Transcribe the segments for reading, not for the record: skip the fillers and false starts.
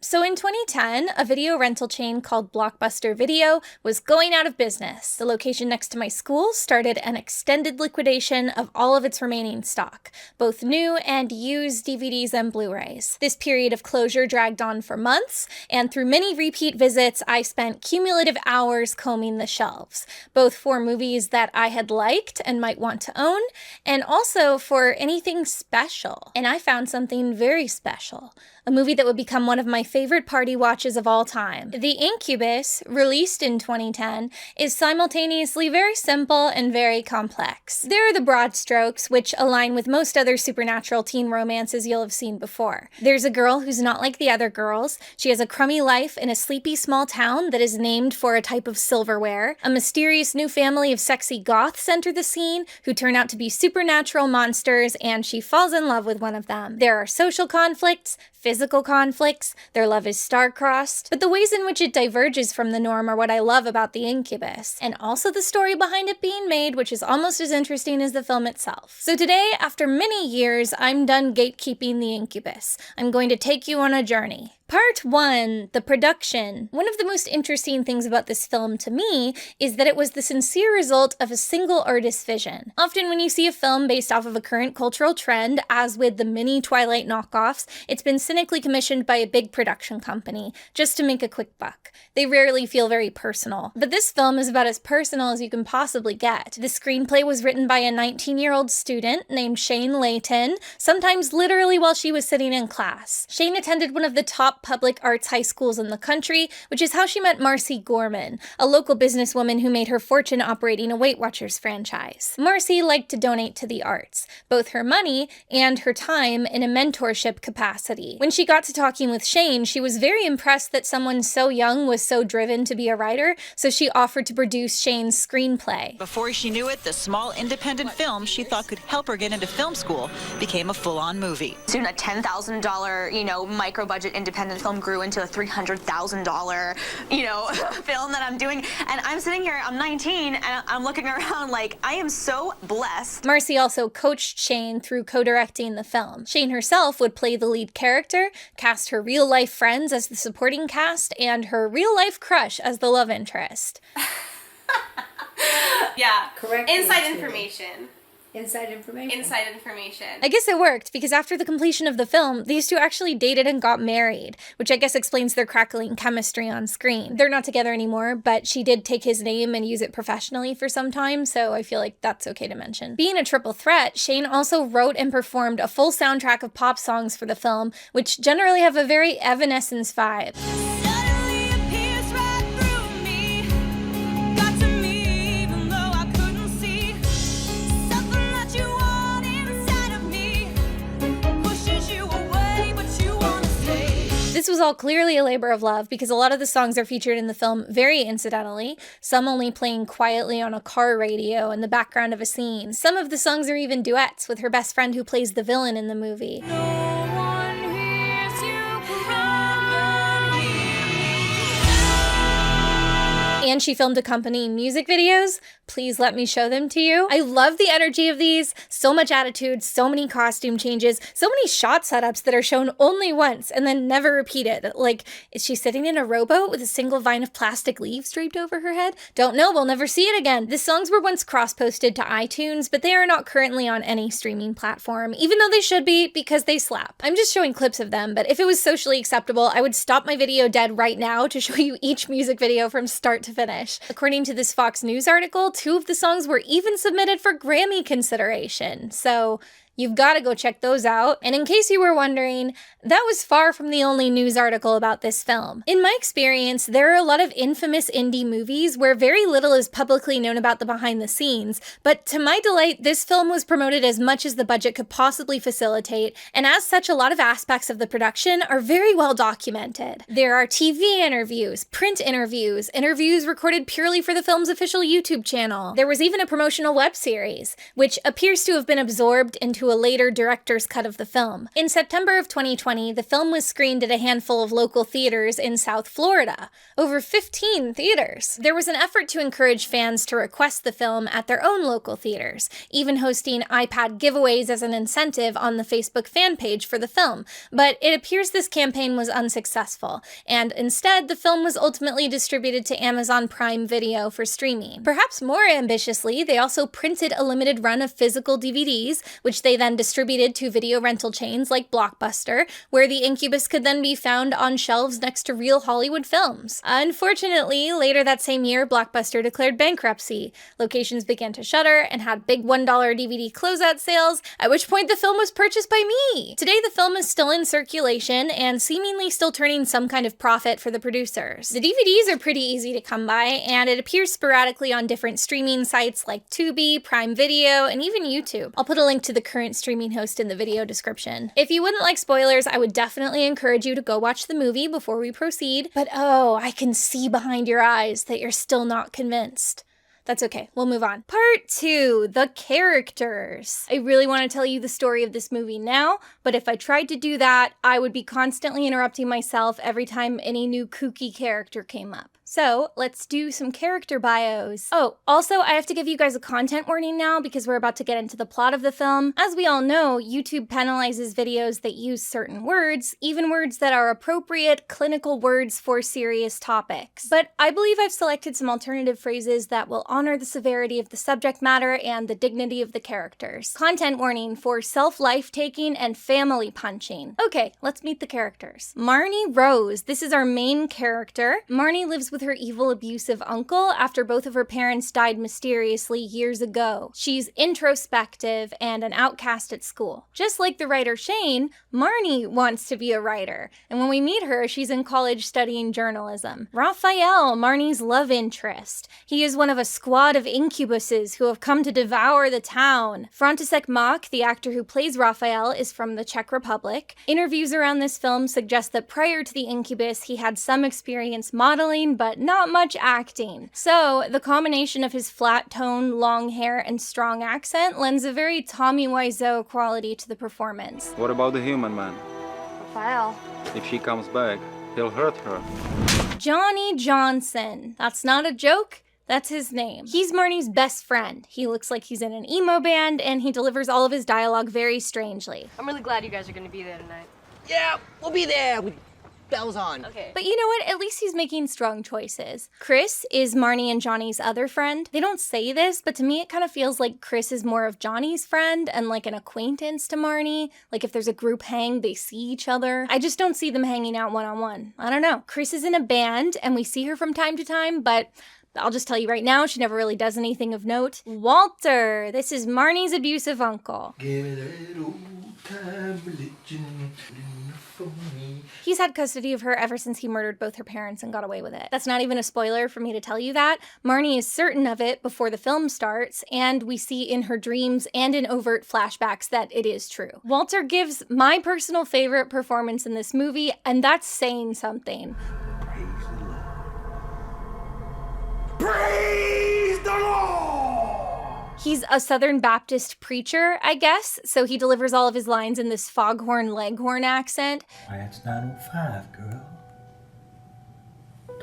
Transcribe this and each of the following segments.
So in 2010, a video rental chain called Blockbuster Video was going out of business. The location next to my school started an extended liquidation of all of its remaining stock, both new and used DVDs and Blu-rays. This period of closure dragged on for months, and through many repeat visits, I spent cumulative hours combing the shelves, both for movies that I had liked and might want to own, and also for anything special. And I found something very special. A movie that would become one of my favorite party watches of all time. The Incubus, released in 2010, is simultaneously very simple and very complex. There are the broad strokes, which align with most other supernatural teen romances you'll have seen before. There's a girl who's not like the other girls. She has a crummy life in a sleepy small town that is named for a type of silverware. A mysterious new family of sexy goths enter the scene, who turn out to be supernatural monsters, and she falls in love with one of them. There are social conflicts, physical conflicts, their love is star-crossed, but the ways in which it diverges from the norm are what I love about The Incubus, and also the story behind it being made, which is almost as interesting as the film itself. So today, after many years, I'm done gatekeeping The Incubus. I'm going to take you on a journey. Part 1, the production. One of the most interesting things about this film to me is that it was the sincere result of a single artist's vision. Often when you see a film based off of a current cultural trend, as with the mini Twilight knockoffs, it's been cynically commissioned by a big production company, just to make a quick buck. They rarely feel very personal. But this film is about as personal as you can possibly get. The screenplay was written by a 19-year-old student named Shane Layton, sometimes literally while she was sitting in class. Shane attended one of the top public arts high schools in the country, which is how she met Marcy Gorman, a local businesswoman who made her fortune operating a Weight Watchers franchise. Marcy liked to donate to the arts, both her money and her time in a mentorship capacity. When she got to talking with Shane, she was very impressed that someone so young was so driven to be a writer, so she offered to produce Shane's screenplay. Before she knew it, the small independent film she thought could help her get into film school became a full-on movie. Soon a $10,000, micro-budget independent film grew into a $300,000, film that I'm doing. And I'm sitting here, I'm 19, and I'm looking around like, I am so blessed. Marcy also coached Shane through co-directing the film. Shane herself would play the lead character, cast her real-life friends as the supporting cast, and her real-life crush as the love interest. Yeah. Correct. Inside information. Inside information. Inside information. I guess it worked, because after the completion of the film, these two actually dated and got married, which I guess explains their crackling chemistry on screen. They're not together anymore, but she did take his name and use it professionally for some time, so I feel like that's okay to mention. Being a triple threat, Shane also wrote and performed a full soundtrack of pop songs for the film, which generally have a very Evanescence vibe. This was all clearly a labor of love because a lot of the songs are featured in the film very incidentally, some only playing quietly on a car radio in the background of a scene. Some of the songs are even duets with her best friend who plays the villain in the movie. And she filmed accompanying music videos. Please let me show them to you. I love the energy of these. So much attitude, so many costume changes, so many shot setups that are shown only once and then never repeated. Like, is she sitting in a rowboat with a single vine of plastic leaves draped over her head? Don't know, we'll never see it again. The songs were once cross-posted to iTunes, but they are not currently on any streaming platform, even though they should be because they slap. I'm just showing clips of them, but if it was socially acceptable, I would stop my video dead right now to show you each music video from start to finish. According to this Fox News article, 2 of the songs were even submitted for Grammy consideration. So you've got to go check those out. And in case you were wondering, that was far from the only news article about this film. In my experience, there are a lot of infamous indie movies where very little is publicly known about the behind the scenes, but to my delight, this film was promoted as much as the budget could possibly facilitate, and as such, a lot of aspects of the production are very well documented. There are TV interviews, print interviews, interviews recorded purely for the film's official YouTube channel. There was even a promotional web series, which appears to have been absorbed into into a later director's cut of the film. In September of 2020, the film was screened at a handful of local theaters in South Florida. Over 15 theaters. There was an effort to encourage fans to request the film at their own local theaters, even hosting iPad giveaways as an incentive on the Facebook fan page for the film, but it appears this campaign was unsuccessful, and instead the film was ultimately distributed to Amazon Prime Video for streaming. Perhaps more ambitiously, they also printed a limited run of physical DVDs, which they then distributed to video rental chains like Blockbuster, where the Incubus could then be found on shelves next to real Hollywood films. Unfortunately, later that same year, Blockbuster declared bankruptcy. Locations began to shutter and had big $1 DVD closeout sales, at which point the film was purchased by me. Today, the film is still in circulation and seemingly still turning some kind of profit for the producers. The DVDs are pretty easy to come by, and it appears sporadically on different streaming sites like Tubi, Prime Video, and even YouTube. I'll put a link to the current streaming host in the video description. If you wouldn't like spoilers, I would definitely encourage you to go watch the movie before we proceed, but oh, I can see behind your eyes that you're still not convinced. That's okay, we'll move on. Part 2, the characters. I really want to tell you the story of this movie now, but if I tried to do that, I would be constantly interrupting myself every time any new kooky character came up. So let's do some character bios. Oh, also I have to give you guys a content warning now because we're about to get into the plot of the film. As we all know, YouTube penalizes videos that use certain words, even words that are appropriate clinical words for serious topics. But I believe I've selected some alternative phrases that will honor the severity of the subject matter and the dignity of the characters. Content warning for self-life taking and family punching. Okay, let's meet the characters. Marnie Rose. This is our main character. Marnie lives with her evil, abusive uncle after both of her parents died mysteriously years ago. She's introspective and an outcast at school. Just like the writer Shane, Marnie wants to be a writer, and when we meet her, she's in college studying journalism. Raphael, Marnie's love interest. He is one of a squad of incubuses who have come to devour the town. František Mach, the actor who plays Raphael, is from the Czech Republic. Interviews around this film suggest that prior to the Incubus, he had some experience modeling, but not much acting. So, the combination of his flat tone, long hair, and strong accent lends a very Tommy Wiseau quality to the performance. What about the human man? Raphael. If she comes back, he'll hurt her. Johnny Johnson. That's not a joke. That's his name. He's Marnie's best friend. He looks like he's in an emo band, and he delivers all of his dialogue very strangely. I'm really glad you guys are gonna be there tonight. Yeah, we'll be there with bells on. Okay. But you know what? At least he's making strong choices. Chris is Marnie and Johnny's other friend. They don't say this, but to me it kind of feels like Chris is more of Johnny's friend and like an acquaintance to Marnie. Like if there's a group hang, they see each other. I just don't see them hanging out one-on-one. I don't know. Chris is in a band and we see her from time to time, but I'll just tell you right now, she never really does anything of note. Walter, this is Marnie's abusive uncle. Give me that old-time religion for me. He's had custody of her ever since he murdered both her parents and got away with it. That's not even a spoiler for me to tell you that. Marnie is certain of it before the film starts, and we see in her dreams and in overt flashbacks that it is true. Walter gives my personal favorite performance in this movie, and that's saying something. Praise the Lord. Praise the Lord! He's a Southern Baptist preacher, I guess, so he delivers all of his lines in this foghorn leghorn accent. Why, it's 9:05, girl.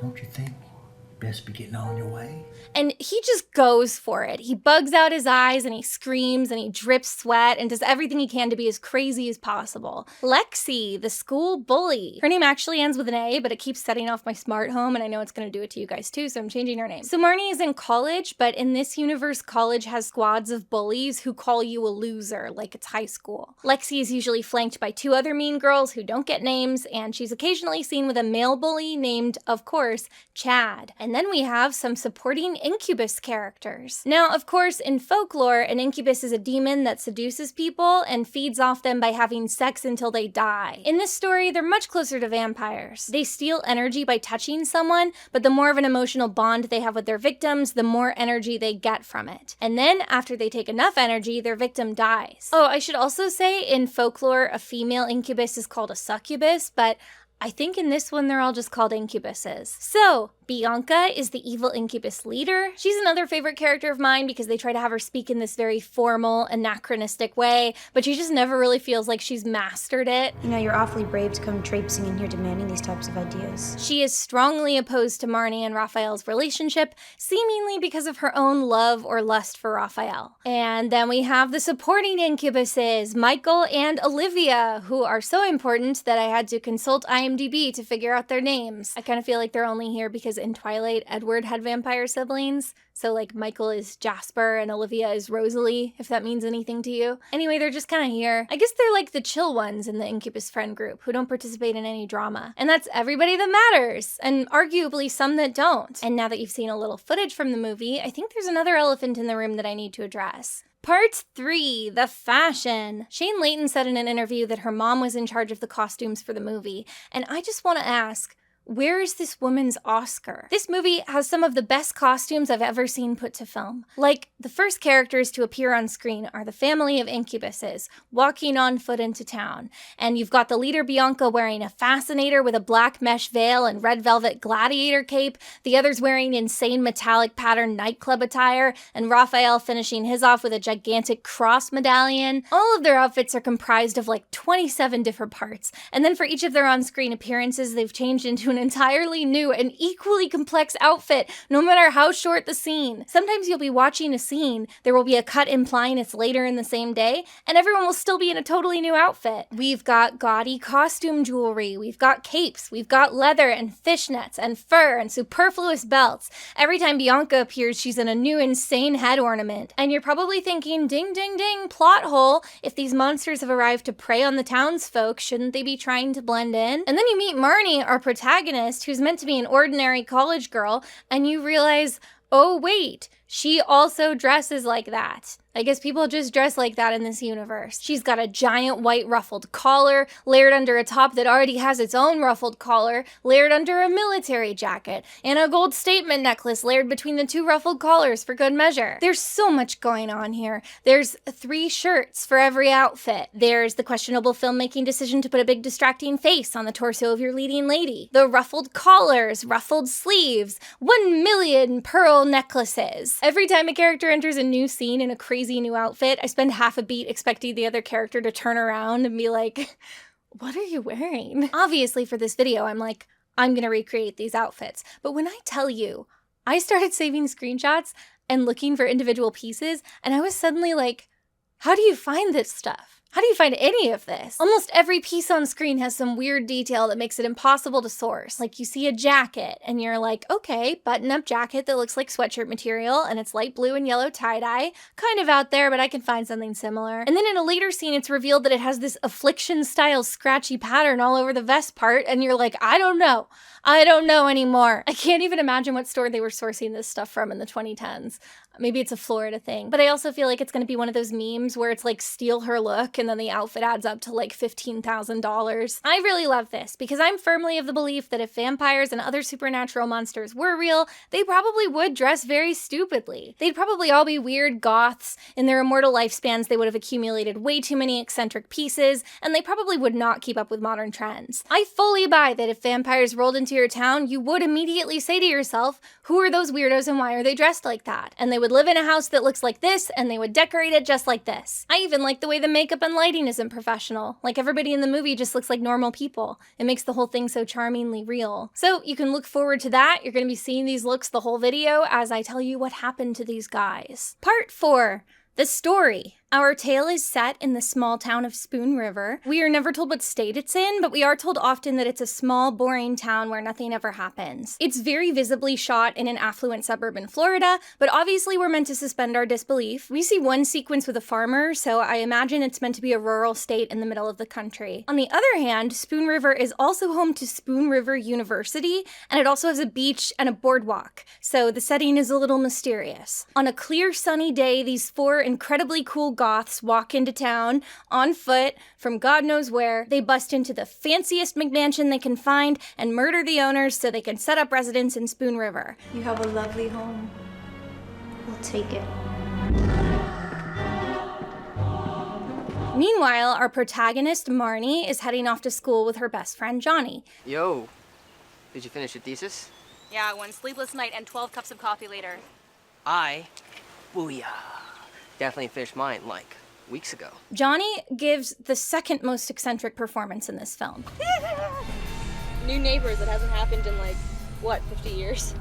Don't you think you best be getting on your way? And he just goes for it. He bugs out his eyes and he screams and he drips sweat and does everything he can to be as crazy as possible. Lexi, the school bully. Her name actually ends with an A, but it keeps setting off my smart home and I know it's going to do it to you guys too, so I'm changing her name. So Marnie is in college, but in this universe, college has squads of bullies who call you a loser, like it's high school. Lexi is usually flanked by two other mean girls who don't get names, and she's occasionally seen with a male bully named, of course, Chad. And then we have some supporting incubus characters. Now, of course, in folklore, an incubus is a demon that seduces people and feeds off them by having sex until they die. In this story, they're much closer to vampires. They steal energy by touching someone, but the more of an emotional bond they have with their victims, the more energy they get from it. And then, after they take enough energy, their victim dies. Oh, I should also say, in folklore, a female incubus is called a succubus, but I think in this one they're all just called incubuses. So, Bianca is the evil incubus leader. She's another favorite character of mine because they try to have her speak in this very formal, anachronistic way, but she just never really feels like she's mastered it. You know, you're awfully brave to come traipsing in here demanding these types of ideas. She is strongly opposed to Marnie and Raphael's relationship, seemingly because of her own love or lust for Raphael. And then we have the supporting incubuses, Michael and Olivia, who are so important that I had to consult IMDb to figure out their names. I kind of feel like they're only here because in Twilight, Edward had vampire siblings. So like Michael is Jasper and Olivia is Rosalie, if that means anything to you. Anyway, they're just kind of here. I guess they're like the chill ones in the Incubus friend group who don't participate in any drama. And that's everybody that matters, and arguably some that don't. And now that you've seen a little footage from the movie, I think there's another elephant in the room that I need to address. Part 3, the fashion. Shane Layton said in an interview that her mom was in charge of the costumes for the movie, and I just want to ask, where is this woman's Oscar? This movie has some of the best costumes I've ever seen put to film. Like, the first characters to appear on screen are the family of incubuses, walking on foot into town. And you've got the leader Bianca wearing a fascinator with a black mesh veil and red velvet gladiator cape, the others wearing insane metallic patterned nightclub attire, and Raphael finishing his off with a gigantic cross medallion. All of their outfits are comprised of like 27 different parts, and then for each of their on-screen appearances, they've changed into an entirely new and equally complex outfit, no matter how short the scene. Sometimes you'll be watching a scene, there will be a cut implying it's later in the same day, and everyone will still be in a totally new outfit. We've got gaudy costume jewelry, we've got capes, we've got leather and fishnets and fur and superfluous belts. Every time Bianca appears, she's in a new insane head ornament. And you're probably thinking, ding ding ding, plot hole, if these monsters have arrived to prey on the townsfolk, shouldn't they be trying to blend in? And then you meet Marnie, our protagonist, who's meant to be an ordinary college girl, and you realize, oh wait, she also dresses like that. I guess people just dress like that in this universe. She's got a giant white ruffled collar, layered under a top that already has its own ruffled collar, layered under a military jacket, and a gold statement necklace layered between the two ruffled collars for good measure. There's so much going on here. There's 3 shirts for every outfit. There's the questionable filmmaking decision to put a big distracting face on the torso of your leading lady. The ruffled collars, ruffled sleeves, 1 million pearl necklaces. Every time a character enters a new scene in a crazy new outfit, I spend half a beat expecting the other character to turn around and be like, what are you wearing? Obviously for this video, I'm like, I'm gonna recreate these outfits. But when I tell you, I started saving screenshots and looking for individual pieces, and I was suddenly like, how do you find this stuff? How do you find any of this? Almost every piece on screen has some weird detail that makes it impossible to source. Like you see a jacket and you're like, okay, button-up jacket that looks like sweatshirt material and it's light blue and yellow tie-dye. Kind of out there, but I can find something similar. And then in a later scene, it's revealed that it has this affliction-style scratchy pattern all over the vest part, and you're like, I don't know. I don't know anymore. I can't even imagine what store they were sourcing this stuff from in the 2010s. Maybe it's a Florida thing. But I also feel like it's going to be one of those memes where it's like steal her look and then the outfit adds up to like $15,000. I really love this because I'm firmly of the belief that if vampires and other supernatural monsters were real, they probably would dress very stupidly. They'd probably all be weird goths. In their immortal lifespans, they would have accumulated way too many eccentric pieces, and they probably would not keep up with modern trends. I fully buy that if vampires rolled into your town, you would immediately say to yourself, who are those weirdos and why are they dressed like that? And they would live in a house that looks like this, and they would decorate it just like this. I even like the way the makeup and lighting isn't professional. Like everybody in the movie just looks like normal people. It makes the whole thing so charmingly real. So you can look forward to that. You're going to be seeing these looks the whole video as I tell you what happened to these guys. Part 4. The story. Our tale is set in the small town of Spoon River. We are never told what state it's in, but we are told often that it's a small, boring town where nothing ever happens. It's very visibly shot in an affluent suburb in Florida, but obviously we're meant to suspend our disbelief. We see one sequence with a farmer, so I imagine it's meant to be a rural state in the middle of the country. On the other hand, Spoon River is also home to Spoon River University, and it also has a beach and a boardwalk, so the setting is a little mysterious. On a clear, sunny day, these 4 incredibly cool goths walk into town on foot from God knows where. They bust into the fanciest McMansion they can find and murder the owners so they can set up residence in Spoon River. You have a lovely home. We'll take it. Meanwhile, our protagonist, Marnie, is heading off to school with her best friend, Johnny. Yo, did you finish your thesis? Yeah, one sleepless night and 12 cups of coffee later. Booyah. Definitely finished mine, like, weeks ago. Johnny gives the second most eccentric performance in this film. New neighbors, that hasn't happened in like, what, 50 years?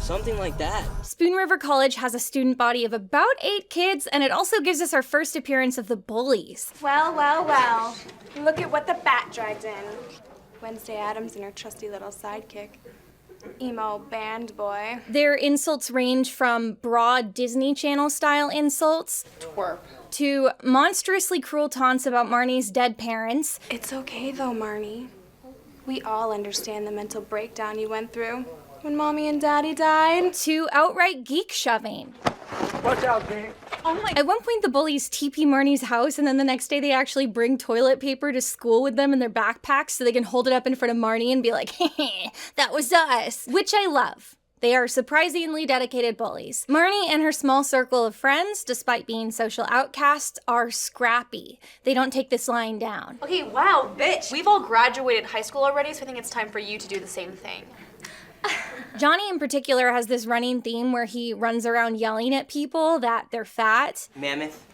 Something like that. Spoon River College has a student body of about 8 kids, and it also gives us our first appearance of the bullies. Well, well, well. Look at what the bat dragged in. Wednesday Addams and her trusty little sidekick. Emo band boy. Their insults range from broad Disney Channel style insults Twerp. to monstrously cruel taunts about Marnie's dead parents. It's okay though, Marnie. We all understand the mental breakdown you went through when Mommy and Daddy died. To outright geek shoving. Watch out, gang. At one point, the bullies TP Marnie's house, and then the next day they actually bring toilet paper to school with them in their backpacks so they can hold it up in front of Marnie and be like, hey, that was us. Which I love. They are surprisingly dedicated bullies. Marnie and her small circle of friends, despite being social outcasts, are scrappy. They don't take this lying down. Okay, wow, bitch. We've all graduated high school already, so I think it's time for you to do the same thing. Johnny in particular has this running theme where he runs around yelling at people that they're fat. Mammoth.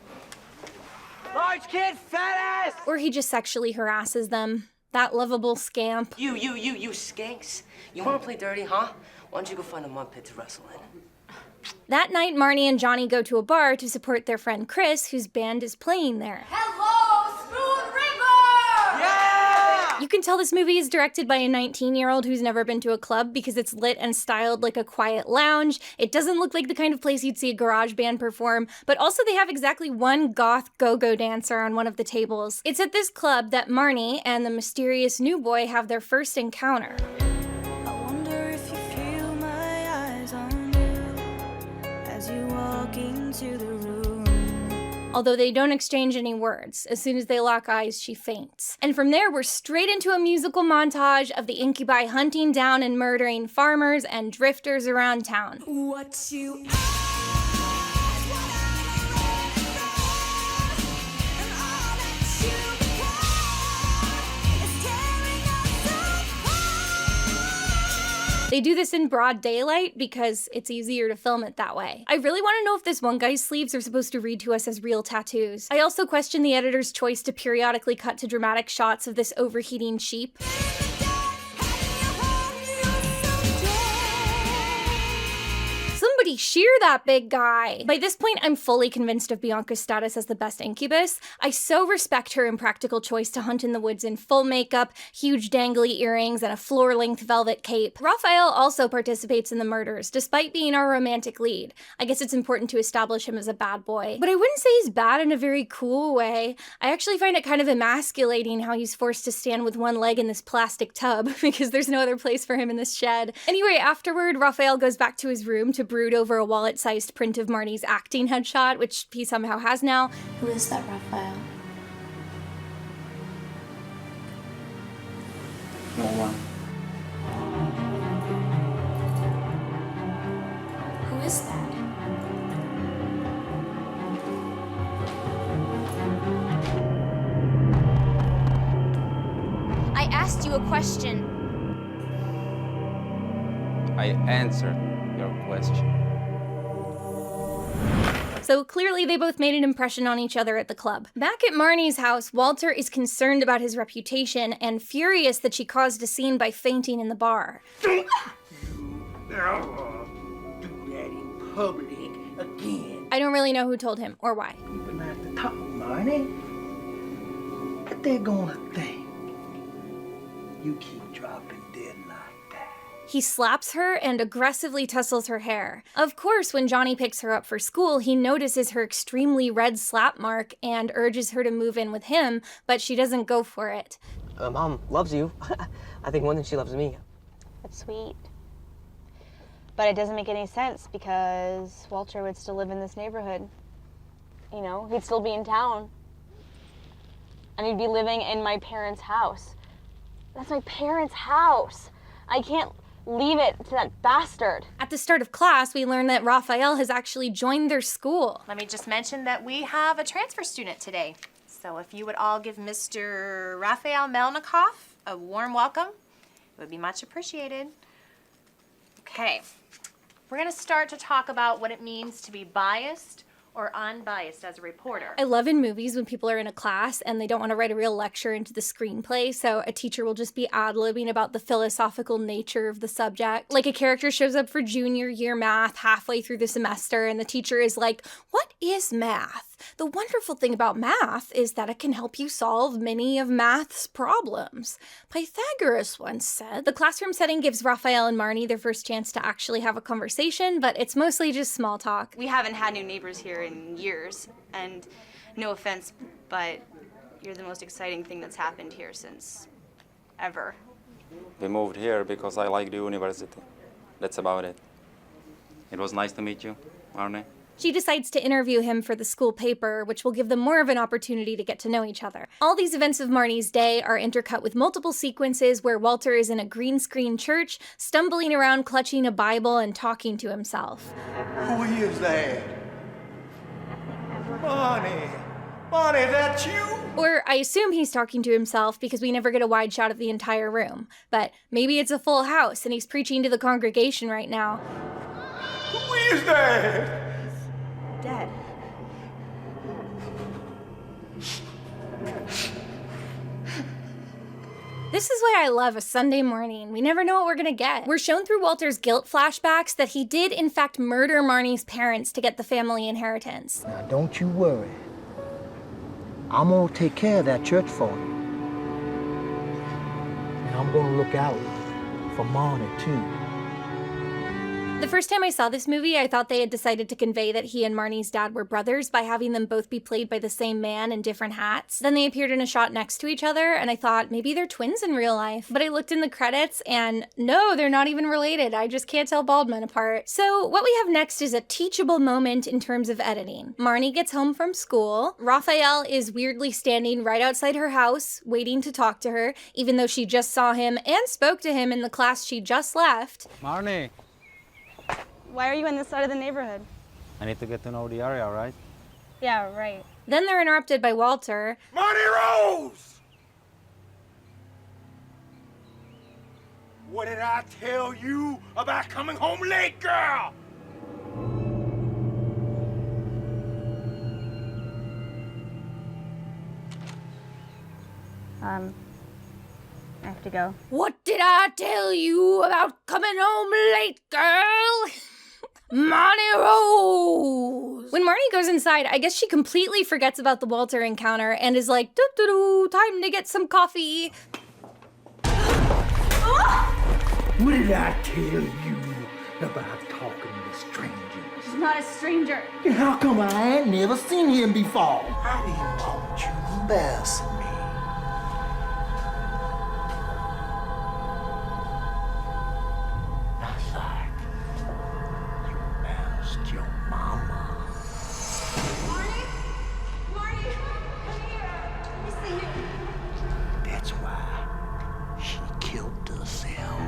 Large kid, fat ass! Or he just sexually harasses them. That lovable scamp. You skanks. You wanna play dirty, huh? Why don't you go find a mud pit to wrestle in? That night, Marnie and Johnny go to a bar to support their friend Chris, whose band is playing there. Hello, Spoon River! Yeah! You can tell this movie is directed by a 19-year-old who's never been to a club because it's lit and styled like a quiet lounge. It doesn't look like the kind of place you'd see a garage band perform, but also they have exactly one goth go-go dancer on one of the tables. It's at this club that Marnie and the mysterious new boy have their first encounter. Although they don't exchange any words. As soon as they lock eyes, she faints. And from there, we're straight into a musical montage of the incubi hunting down and murdering farmers and drifters around town. What you They do this in broad daylight because it's easier to film it that way. I really want to know if this one guy's sleeves are supposed to read to us as real tattoos. I also question the editor's choice to periodically cut to dramatic shots of this overheating sheep. Somebody shear that big guy! By this point, I'm fully convinced of Bianca's status as the best incubus. I so respect her impractical choice to hunt in the woods in full makeup, huge dangly earrings, and a floor-length velvet cape. Raphael also participates in the murders, despite being our romantic lead. I guess it's important to establish him as a bad boy. But I wouldn't say he's bad in a very cool way. I actually find it kind of emasculating how he's forced to stand with one leg in this plastic tub, because there's no other place for him in this shed. Anyway, afterward, Raphael goes back to his room to brood over a wallet-sized print of Marnie's acting headshot, which he somehow has now. Who is that, Raphael? No one. Who is that? I asked you a question. I answered your question. So clearly they both made an impression on each other at the club. Back at Marnie's house, Walter is concerned about his reputation and furious that she caused a scene by fainting in the bar. Do that in public again. I don't really know who told him or why. People have to talk, Marnie. What they gonna think? You keep dropping dead like that. He slaps her and aggressively tussles her hair. Of course, when Johnny picks her up for school, he notices her extremely red slap mark and urges her to move in with him, but she doesn't go for it. Mom loves you. I think more than she loves me. That's sweet. But it doesn't make any sense because Walter would still live in this neighborhood. You know, he'd still be in town. And he'd be living in my parents' house. That's my parents' house. I can't leave it to that bastard. At the start of class, we learn that Raphael has actually joined their school. Let me just mention that we have a transfer student today. So if you would all give Mr. Raphael Melnikoff a warm welcome, it would be much appreciated. Okay, we're gonna start to talk about what it means to be biased or unbiased as a reporter. I love in movies when people are in a class and they don't want to write a real lecture into the screenplay, so a teacher will just be ad-libbing about the philosophical nature of the subject. Like a character shows up for junior year math halfway through the semester and the teacher is like, "What is math? The wonderful thing about math is that it can help you solve many of math's problems. Pythagoras once said." The classroom setting gives Raphael and Marnie their first chance to actually have a conversation, but it's mostly just small talk. We haven't had new neighbors here in years, and no offense, but you're the most exciting thing that's happened here since ever. We moved here because I like the university. That's about it. It was nice to meet you, Marnie. She decides to interview him for the school paper, which will give them more of an opportunity to get to know each other. All these events of Marnie's day are intercut with multiple sequences where Walter is in a green screen church, stumbling around clutching a Bible and talking to himself. Who is that? Bonnie! Bonnie, that's you? Or I assume he's talking to himself because we never get a wide shot of the entire room. But maybe it's a full house and he's preaching to the congregation right now. Who is that? Dead. This is why I love a Sunday morning. We never know what we're gonna get. We're shown through Walter's guilt flashbacks that he did in fact murder Marnie's parents to get the family inheritance. Now, don't you worry. I'm gonna take care of that church for you. And I'm gonna look out for Marnie, too. The first time I saw this movie, I thought they had decided to convey that he and Marnie's dad were brothers by having them both be played by the same man in different hats. Then they appeared in a shot next to each other, and I thought maybe they're twins in real life. But I looked in the credits, and no, they're not even related. I just can't tell bald men apart. So what we have next is a teachable moment in terms of editing. Marnie gets home from school. Raphael is weirdly standing right outside her house, waiting to talk to her, even though she just saw him and spoke to him in the class she just left. Marnie, Why are you in this side of the neighborhood? I need to get to know the area, right? Yeah, right. Then they're interrupted by Walter. Marnie Rose! What did I tell you about coming home late, girl? I have to go. What did I tell you about coming home late, girl? Marnie Rose! When Marnie goes inside, I guess she completely forgets about the Walter encounter and is like, doo-doo-doo, time to get some coffee. What did I tell you about talking to strangers? He's not a stranger. Then how come I ain't never seen him before? I didn't want you embarrassing me. Not like you embarrassed your mama. Marnie? Marnie, come here. Let me see you. That's why she killed herself.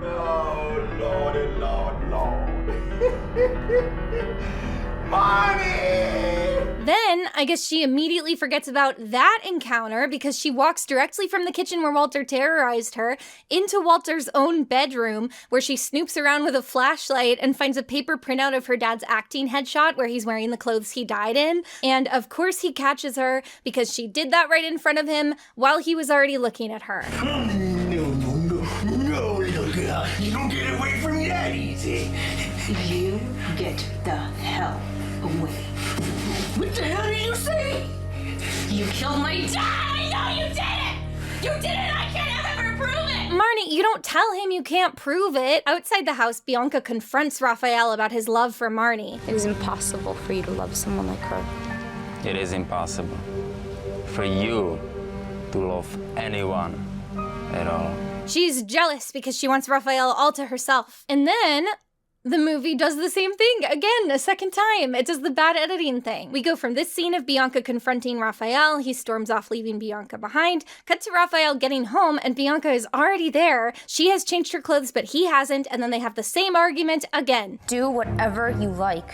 Oh, Lordy, Lord. Marnie! Then, I guess she immediately forgets about that encounter because she walks directly from the kitchen where Walter terrorized her into Walter's own bedroom where she snoops around with a flashlight and finds a paper printout of her dad's acting headshot where he's wearing the clothes he died in. And of course he catches her because she did that right in front of him while he was already looking at her. No, little girl. You don't get away from me that easy. You get the hell away. What the hell did you say? You killed my dad! I know you did it! You did it! I can't ever prove it! Marnie, you don't tell him you can't prove it. Outside the house, Bianca confronts Raphael about his love for Marnie. It is impossible for you to love someone like her. It is impossible for you to love anyone at all. She's jealous because she wants Raphael all to herself. And then The movie does the same thing again, a second time. It does the bad editing thing. We go from this scene of Bianca confronting Raphael, he storms off leaving Bianca behind, cut to Raphael getting home, and Bianca is already there. She has changed her clothes, but he hasn't, and then they have the same argument again. Do whatever you like.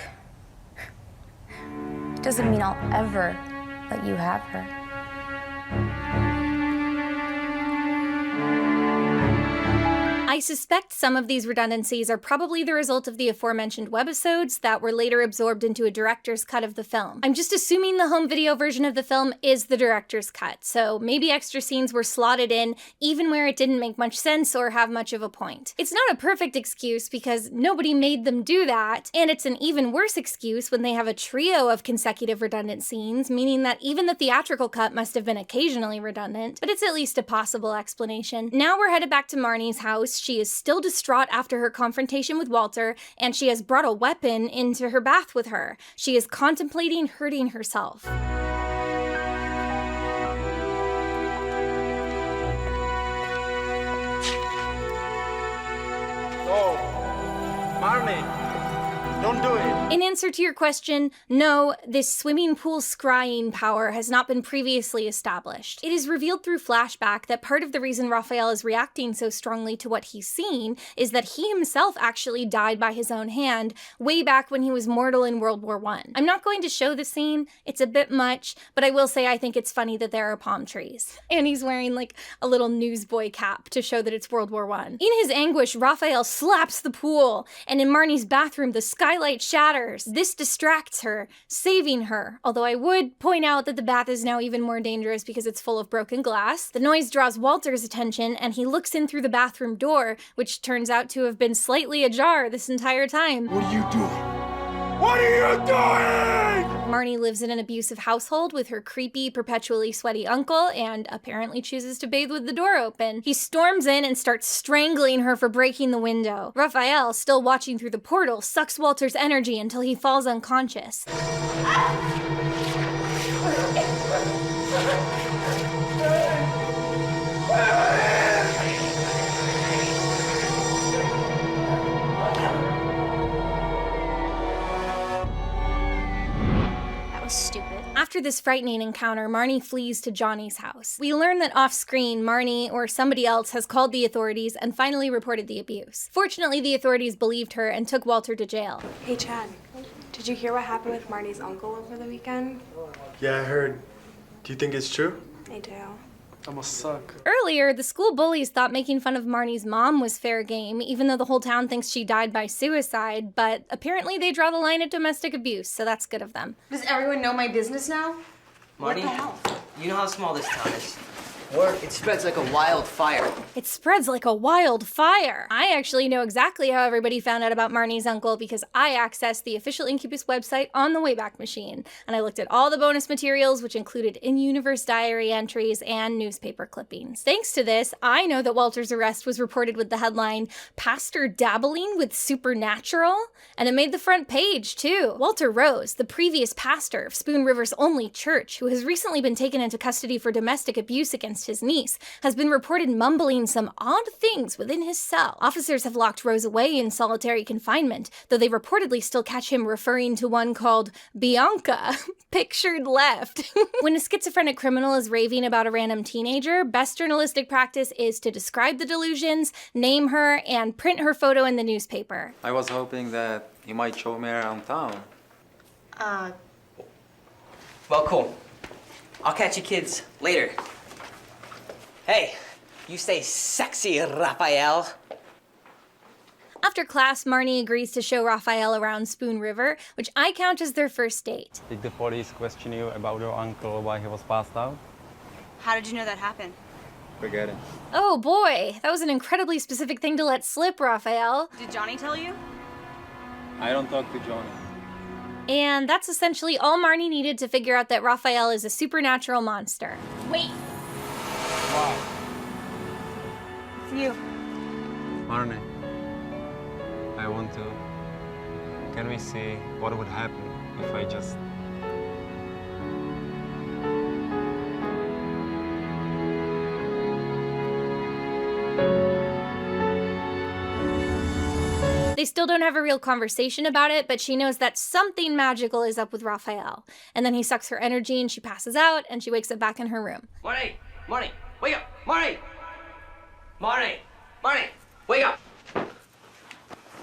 It doesn't mean I'll ever let you have her. I suspect some of these redundancies are probably the result of the aforementioned webisodes that were later absorbed into a director's cut of the film. I'm just assuming the home video version of the film is the director's cut, so maybe extra scenes were slotted in even where it didn't make much sense or have much of a point. It's not a perfect excuse because nobody made them do that, and it's an even worse excuse when they have a trio of consecutive redundant scenes, meaning that even the theatrical cut must have been occasionally redundant, but it's at least a possible explanation. Now we're headed back to Marnie's house. She is still distraught after her confrontation with Walter, and she has brought a weapon into her bath with her. She is contemplating hurting herself. Oh, Marnie, don't do it. In answer to your question, no, this swimming pool scrying power has not been previously established. It is revealed through flashback that part of the reason Raphael is reacting so strongly to what he's seen is that he himself actually died by his own hand way back when he was mortal in World War I. I'm not going to show the scene, it's a bit much, but I will say I think it's funny that there are palm trees. And he's wearing like a little newsboy cap to show that it's World War I. In his anguish, Raphael slaps the pool, and in Marnie's bathroom, the skylight shatters. This distracts her, saving her, although I would point out that the bath is now even more dangerous because it's full of broken glass. The noise draws Walter's attention, and he looks in through the bathroom door, which turns out to have been slightly ajar this entire time. What are you doing? What are you doing? Marnie lives in an abusive household with her creepy, perpetually sweaty uncle, and apparently chooses to bathe with the door open. He storms in and starts strangling her for breaking the window. Raphael, still watching through the portal, sucks Walter's energy until he falls unconscious. Stupid. After this frightening encounter, Marnie flees to Johnny's house. We learn that off-screen, Marnie or somebody else has called the authorities and finally reported the abuse. Fortunately, the authorities believed her and took Walter to jail. Hey, Chad, did you hear what happened with Marnie's uncle over the weekend? Yeah, I heard. Do you think it's true? I do. That must suck. Earlier, the school bullies thought making fun of Marnie's mom was fair game, even though the whole town thinks she died by suicide, but apparently they draw the line at domestic abuse, so that's good of them. Does everyone know my business now? Marnie, What the hell? you know how small this town is? Word, it spreads like a wildfire. It spreads like a wildfire. I actually know exactly how everybody found out about Marnie's uncle because I accessed the official Incubus website on the Wayback Machine, and I looked at all the bonus materials, which included in-universe diary entries and newspaper clippings. Thanks to this, I know that Walter's arrest was reported with the headline, "Pastor Dabbling with Supernatural," and it made the front page, too. Walter Rose, the previous pastor of Spoon River's only church, who has recently been taken into custody for domestic abuse against his niece, has been reported mumbling some odd things within his cell. Officers have locked Rose away in solitary confinement, though they reportedly still catch him referring to one called Bianca, pictured left. When a schizophrenic criminal is raving about a random teenager, best journalistic practice is to describe the delusions, name her, and print her photo in the newspaper. I was hoping that you might show me around town. Well, cool. I'll catch you kids later. Hey, you stay sexy, Raphael. After class, Marnie agrees to show Raphael around Spoon River, which I count as their first date. Did the police question you about your uncle while he was passed out? How did you know that happened? Forget it. Oh boy, that was an incredibly specific thing to let slip, Raphael. Did Johnny tell you? I don't talk to Johnny. And that's essentially all Marnie needed to figure out that Raphael is a supernatural monster. Wait. Wow. It's you. Marnie, I want to... Can we see what would happen if I just... They still don't have a real conversation about it, but she knows that something magical is up with Raphael. And then he sucks her energy and she passes out and she wakes up back in her room. Marnie! Marnie! Wake up! Marnie! Marnie! Marnie! Wake up!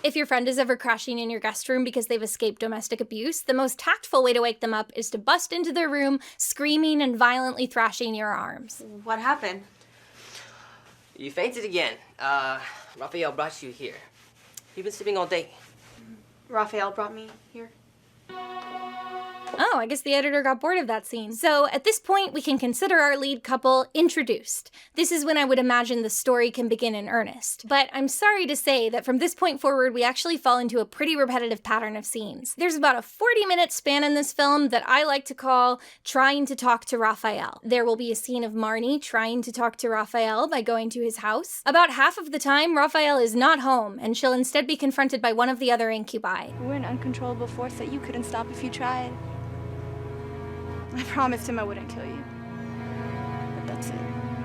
If your friend is ever crashing in your guest room because they've escaped domestic abuse, the most tactful way to wake them up is to bust into their room, screaming and violently thrashing your arms. What happened? You fainted again. Raphael brought you here. You've been sleeping all day. Raphael brought me here. Oh, I guess the editor got bored of that scene. So at this point, we can consider our lead couple introduced. This is when I would imagine the story can begin in earnest. But I'm sorry to say that from this point forward, we actually fall into a pretty repetitive pattern of scenes. There's about a 40-minute span in this film that I like to call trying to talk to Raphael. There will be a scene of Marnie trying to talk to Raphael by going to his house. About half of the time, Raphael is not home, and she'll instead be confronted by one of the other incubi. We're an uncontrollable force that you couldn't stop if you tried. I promised him I wouldn't kill you. But that's it.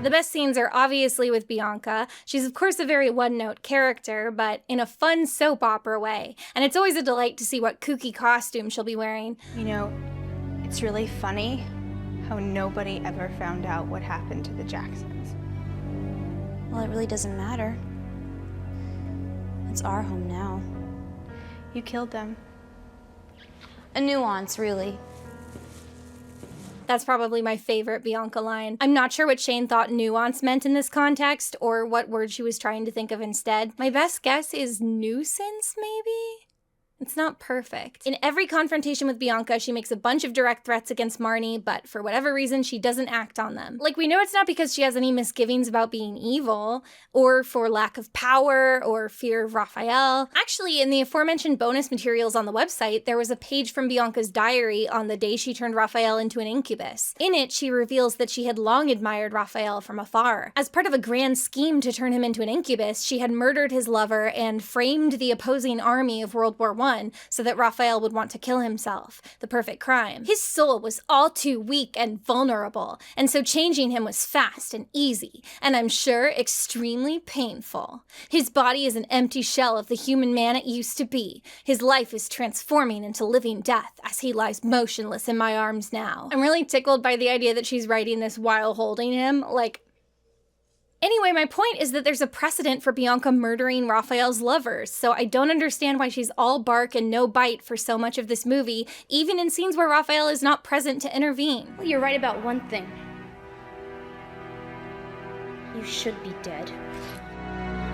The best scenes are obviously with Bianca. She's of course a very one-note character, but in a fun soap opera way. And it's always a delight to see what kooky costume she'll be wearing. You know, it's really funny how nobody ever found out what happened to the Jacksons. Well, it really doesn't matter. It's our home now. You killed them. A nuance, really. That's probably my favorite Bianca line. I'm not sure what Shane thought nuance meant in this context, or what word she was trying to think of instead. My best guess is nuisance, maybe? It's not perfect. In every confrontation with Bianca, she makes a bunch of direct threats against Marnie, but for whatever reason, she doesn't act on them. Like, we know it's not because she has any misgivings about being evil, or for lack of power, or fear of Raphael. Actually, in the aforementioned bonus materials on the website, there was a page from Bianca's diary on the day she turned Raphael into an incubus. In it, she reveals that she had long admired Raphael from afar. As part of a grand scheme to turn him into an incubus, she had murdered his lover and framed the opposing army of World War I so that Raphael would want to kill himself. The perfect crime. His soul was all too weak and vulnerable, and so changing him was fast and easy, and I'm sure extremely painful. His body is an empty shell of the human man it used to be. His life is transforming into living death as he lies motionless in my arms now. I'm really tickled by the idea that she's writing this while holding him, like. Anyway, my point is that there's a precedent for Bianca murdering Raphael's lovers, so I don't understand why she's all bark and no bite for so much of this movie, even in scenes where Raphael is not present to intervene. Well, you're right about one thing. You should be dead.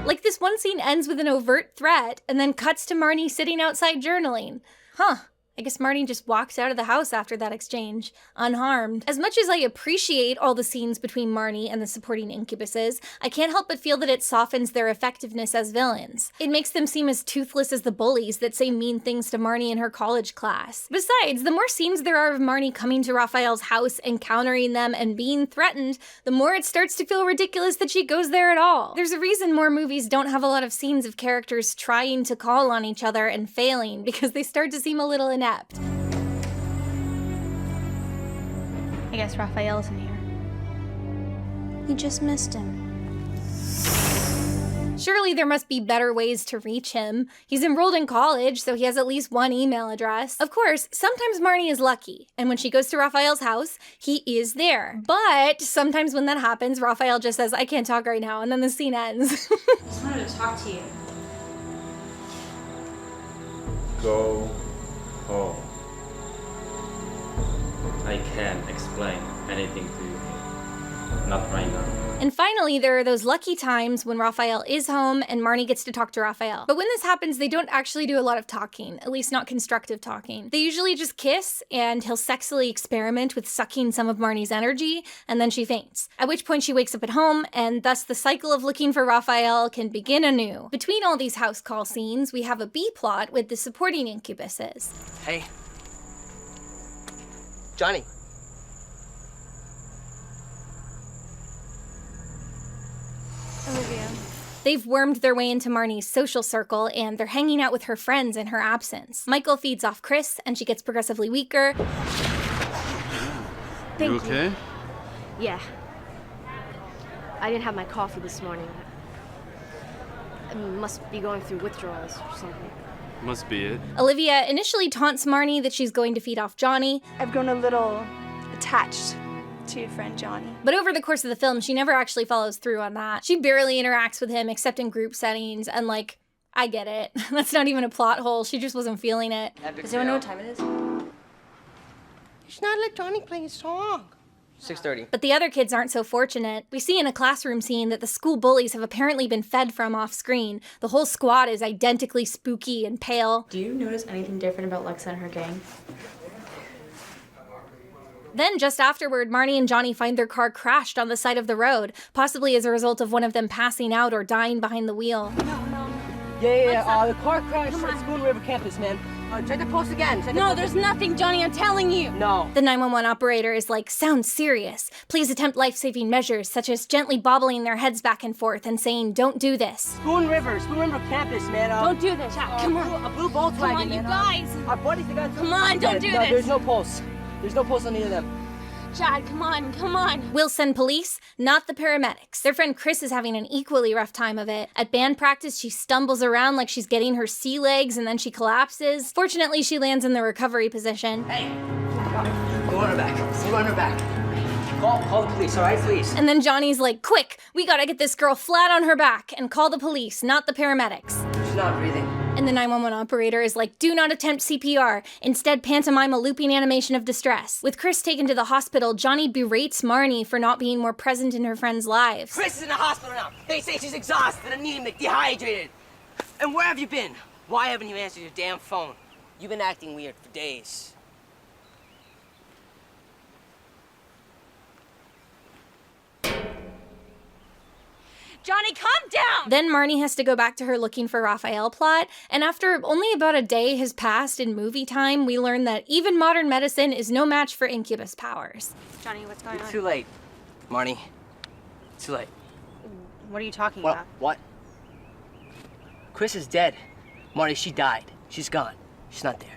Like, this one scene ends with an overt threat, and then cuts to Marnie sitting outside journaling. Huh. I guess Marnie just walks out of the house after that exchange, unharmed. As much as I appreciate all the scenes between Marnie and the supporting incubuses, I can't help but feel that it softens their effectiveness as villains. It makes them seem as toothless as the bullies that say mean things to Marnie in her college class. Besides, the more scenes there are of Marnie coming to Raphael's house, encountering them, and being threatened, the more it starts to feel ridiculous that she goes there at all. There's a reason more movies don't have a lot of scenes of characters trying to call on each other and failing, because they start to seem a little inept. I guess Raphael's in here. You just missed him. Surely there must be better ways to reach him. He's enrolled in college, so he has at least one email address. Of course, sometimes Marnie is lucky, and when she goes to Raphael's house, he is there. But sometimes when that happens, Raphael just says, I can't talk right now, and then the scene ends. I just wanted to talk to you. Go home. I can't explain anything to you. Not right now. And finally, there are those lucky times when Raphael is home and Marnie gets to talk to Raphael. But when this happens, they don't actually do a lot of talking, at least not constructive talking. They usually just kiss, and he'll sexily experiment with sucking some of Marnie's energy, and then she faints. At which point she wakes up at home, and thus the cycle of looking for Raphael can begin anew. Between all these house call scenes, we have a B-plot with the supporting incubuses. Hey. Johnny. Olivia. They've wormed their way into Marnie's social circle, and they're hanging out with her friends in her absence. Michael feeds off Chris, and she gets progressively weaker. You okay? Yeah. I didn't have my coffee this morning. I mean, must be going through withdrawals or something. Must be it. Olivia initially taunts Marnie that she's going to feed off Johnny. I've grown a little attached to your friend Johnny. But over the course of the film, she never actually follows through on that. She barely interacts with him except in group settings, and like, I get it. That's not even a plot hole. She just wasn't feeling it. Does anyone know what time it is? It's not let Johnny play his song. 6:30. But the other kids aren't so fortunate. We see in a classroom scene that the school bullies have apparently been fed from off screen. The whole squad is identically spooky and pale. Do you notice anything different about Lexa and her gang? Then, just afterward, Marnie and Johnny find their car crashed on the side of the road, possibly as a result of one of them passing out or dying behind the wheel. Yeah, the car crashed at Spoon River campus, man. Check the post again. No, there's nothing, Johnny, I'm telling you. No. The 911 operator is like, sounds serious. Please attempt life-saving measures, such as gently bobbling their heads back and forth and saying, don't do this. Spoon River campus, man. Don't do this. Come on. A blue Volkswagen, Come on, you man. guys. Our buddies, they got... Come on, don't do no, this. There's no pulse. There's no pulse on either of them. Chad, come on, come on. We'll send police, not the paramedics. Their friend Chris is having an equally rough time of it. At band practice, she stumbles around like she's getting her sea legs and then she collapses. Fortunately, she lands in the recovery position. Hey, go on her back. Go on her back. Call the police, all right, please? And then Johnny's like, quick, we gotta get this girl flat on her back and call the police, not the paramedics. She's not breathing. And the 911 operator is like, do not attempt CPR. Instead, pantomime a looping animation of distress. With Chris taken to the hospital, Johnny berates Marnie for not being more present in her friends' lives. Chris is in the hospital now. They say she's exhausted, anemic, dehydrated. And where have you been? Why haven't you answered your damn phone? You've been acting weird for days. Johnny, calm down! Then Marnie has to go back to her looking for Raphael plot, and after only about a day has passed in movie time, we learn that even modern medicine is no match for incubus powers. Johnny, what's going on? It's too late, Marnie. It's too late. What are you talking about? What? Chris is dead. Marty, she died. She's gone. She's not there.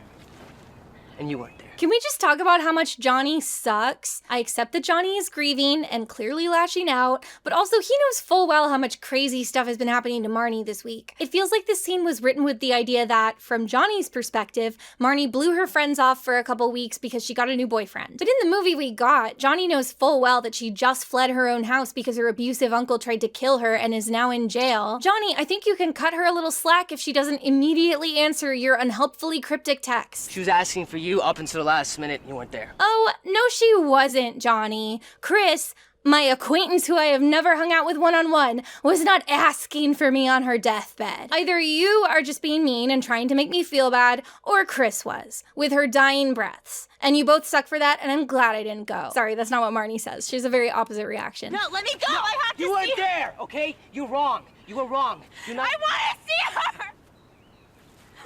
And you weren't there. Can we just talk about how much Johnny sucks? I accept that Johnny is grieving and clearly lashing out, but also he knows full well how much crazy stuff has been happening to Marnie this week. It feels like this scene was written with the idea that, from Johnny's perspective, Marnie blew her friends off for a couple weeks because she got a new boyfriend. But in the movie we got, Johnny knows full well that she just fled her own house because her abusive uncle tried to kill her and is now in jail. Johnny, I think you can cut her a little slack if she doesn't immediately answer your unhelpfully cryptic text. She was asking for you up until the last minute and you weren't there. Oh, no she wasn't, Johnny. Chris, my acquaintance who I have never hung out with one-on-one, was not asking for me on her deathbed. Either you are just being mean and trying to make me feel bad, or Chris was, with her dying breaths. And you both suck for that, and I'm glad I didn't go. Sorry, that's not what Marnie says. She has a very opposite reaction. No, let me go! I have to see her! You weren't there, okay? You're wrong. You were wrong. You're not... I want to see her!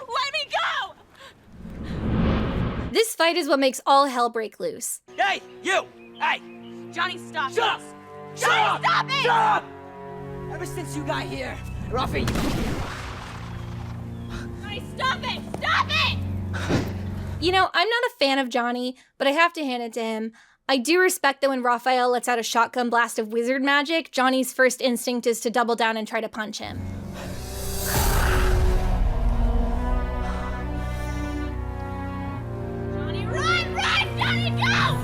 Let me go! This fight is what makes all hell break loose. Hey, you! Hey! Johnny, stop Shut up! this! Johnny, stop it! Shut up! Ever since you got here, Rafi... Johnny, stop it! Stop it! You know, I'm not a fan of Johnny, but I have to hand it to him. I do respect that when Raphael lets out a shotgun blast of wizard magic, Johnny's first instinct is to double down and try to punch him. Johnny, run! Run! Johnny, go!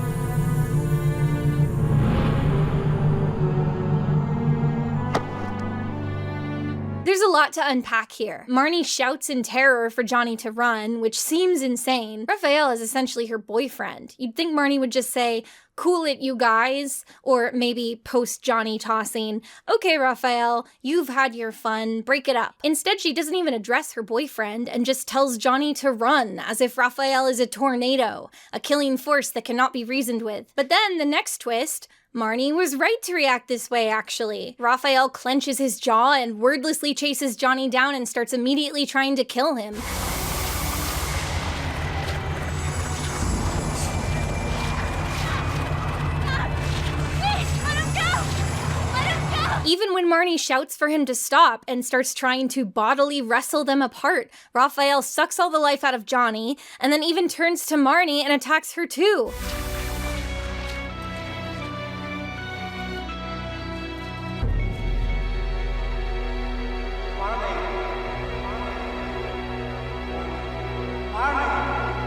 There's a lot to unpack here. Marnie shouts in terror for Johnny to run, which seems insane. Raphael is essentially her boyfriend. You'd think Marnie would just say, cool it, you guys, or maybe post Johnny tossing, okay, Raphael, you've had your fun, break it up. Instead, she doesn't even address her boyfriend and just tells Johnny to run, as if Raphael is a tornado, a killing force that cannot be reasoned with. But then, the next twist, Marnie was right to react this way, actually. Raphael clenches his jaw and wordlessly chases Johnny down and starts immediately trying to kill him. Even when Marnie shouts for him to stop and starts trying to bodily wrestle them apart, Raphael sucks all the life out of Johnny, and then even turns to Marnie and attacks her too.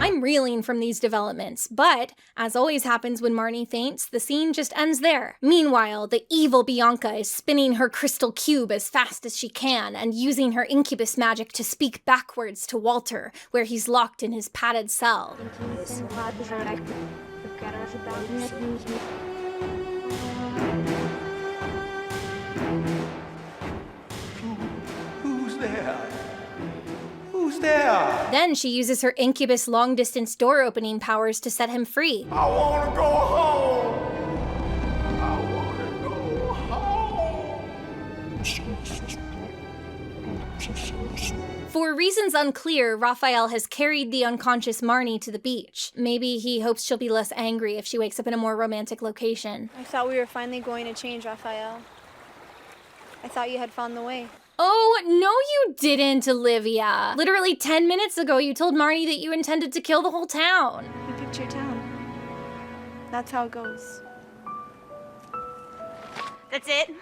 I'm reeling from these developments, but as always happens when Marnie faints, the scene just ends there. Meanwhile, the evil Bianca is spinning her crystal cube as fast as she can and using her incubus magic to speak backwards to Walter, where he's locked in his padded cell. Who's there? Who's there? Then she uses her incubus long-distance door opening powers to set him free. I wanna go home. I wanna go home. For reasons unclear, Raphael has carried the unconscious Marnie to the beach. Maybe he hopes she'll be less angry if she wakes up in a more romantic location. I thought we were finally going to change, Raphael. I thought you had found the way. Oh, no you didn't, Olivia. Literally 10 minutes ago you told Marnie that you intended to kill the whole town. You picked your town. That's how it goes. That's it?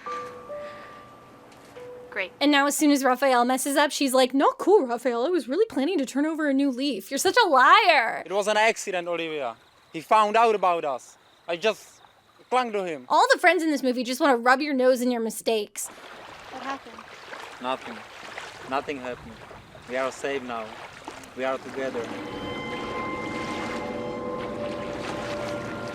Great. And now as soon as Raphael messes up, she's like, not cool, Raphael. I was really planning to turn over a new leaf. You're such a liar. It was an accident, Olivia. He found out about us. I just clung to him. All the friends in this movie just want to rub your nose in your mistakes. What happened? Nothing. Nothing happened. We are safe now. We are together.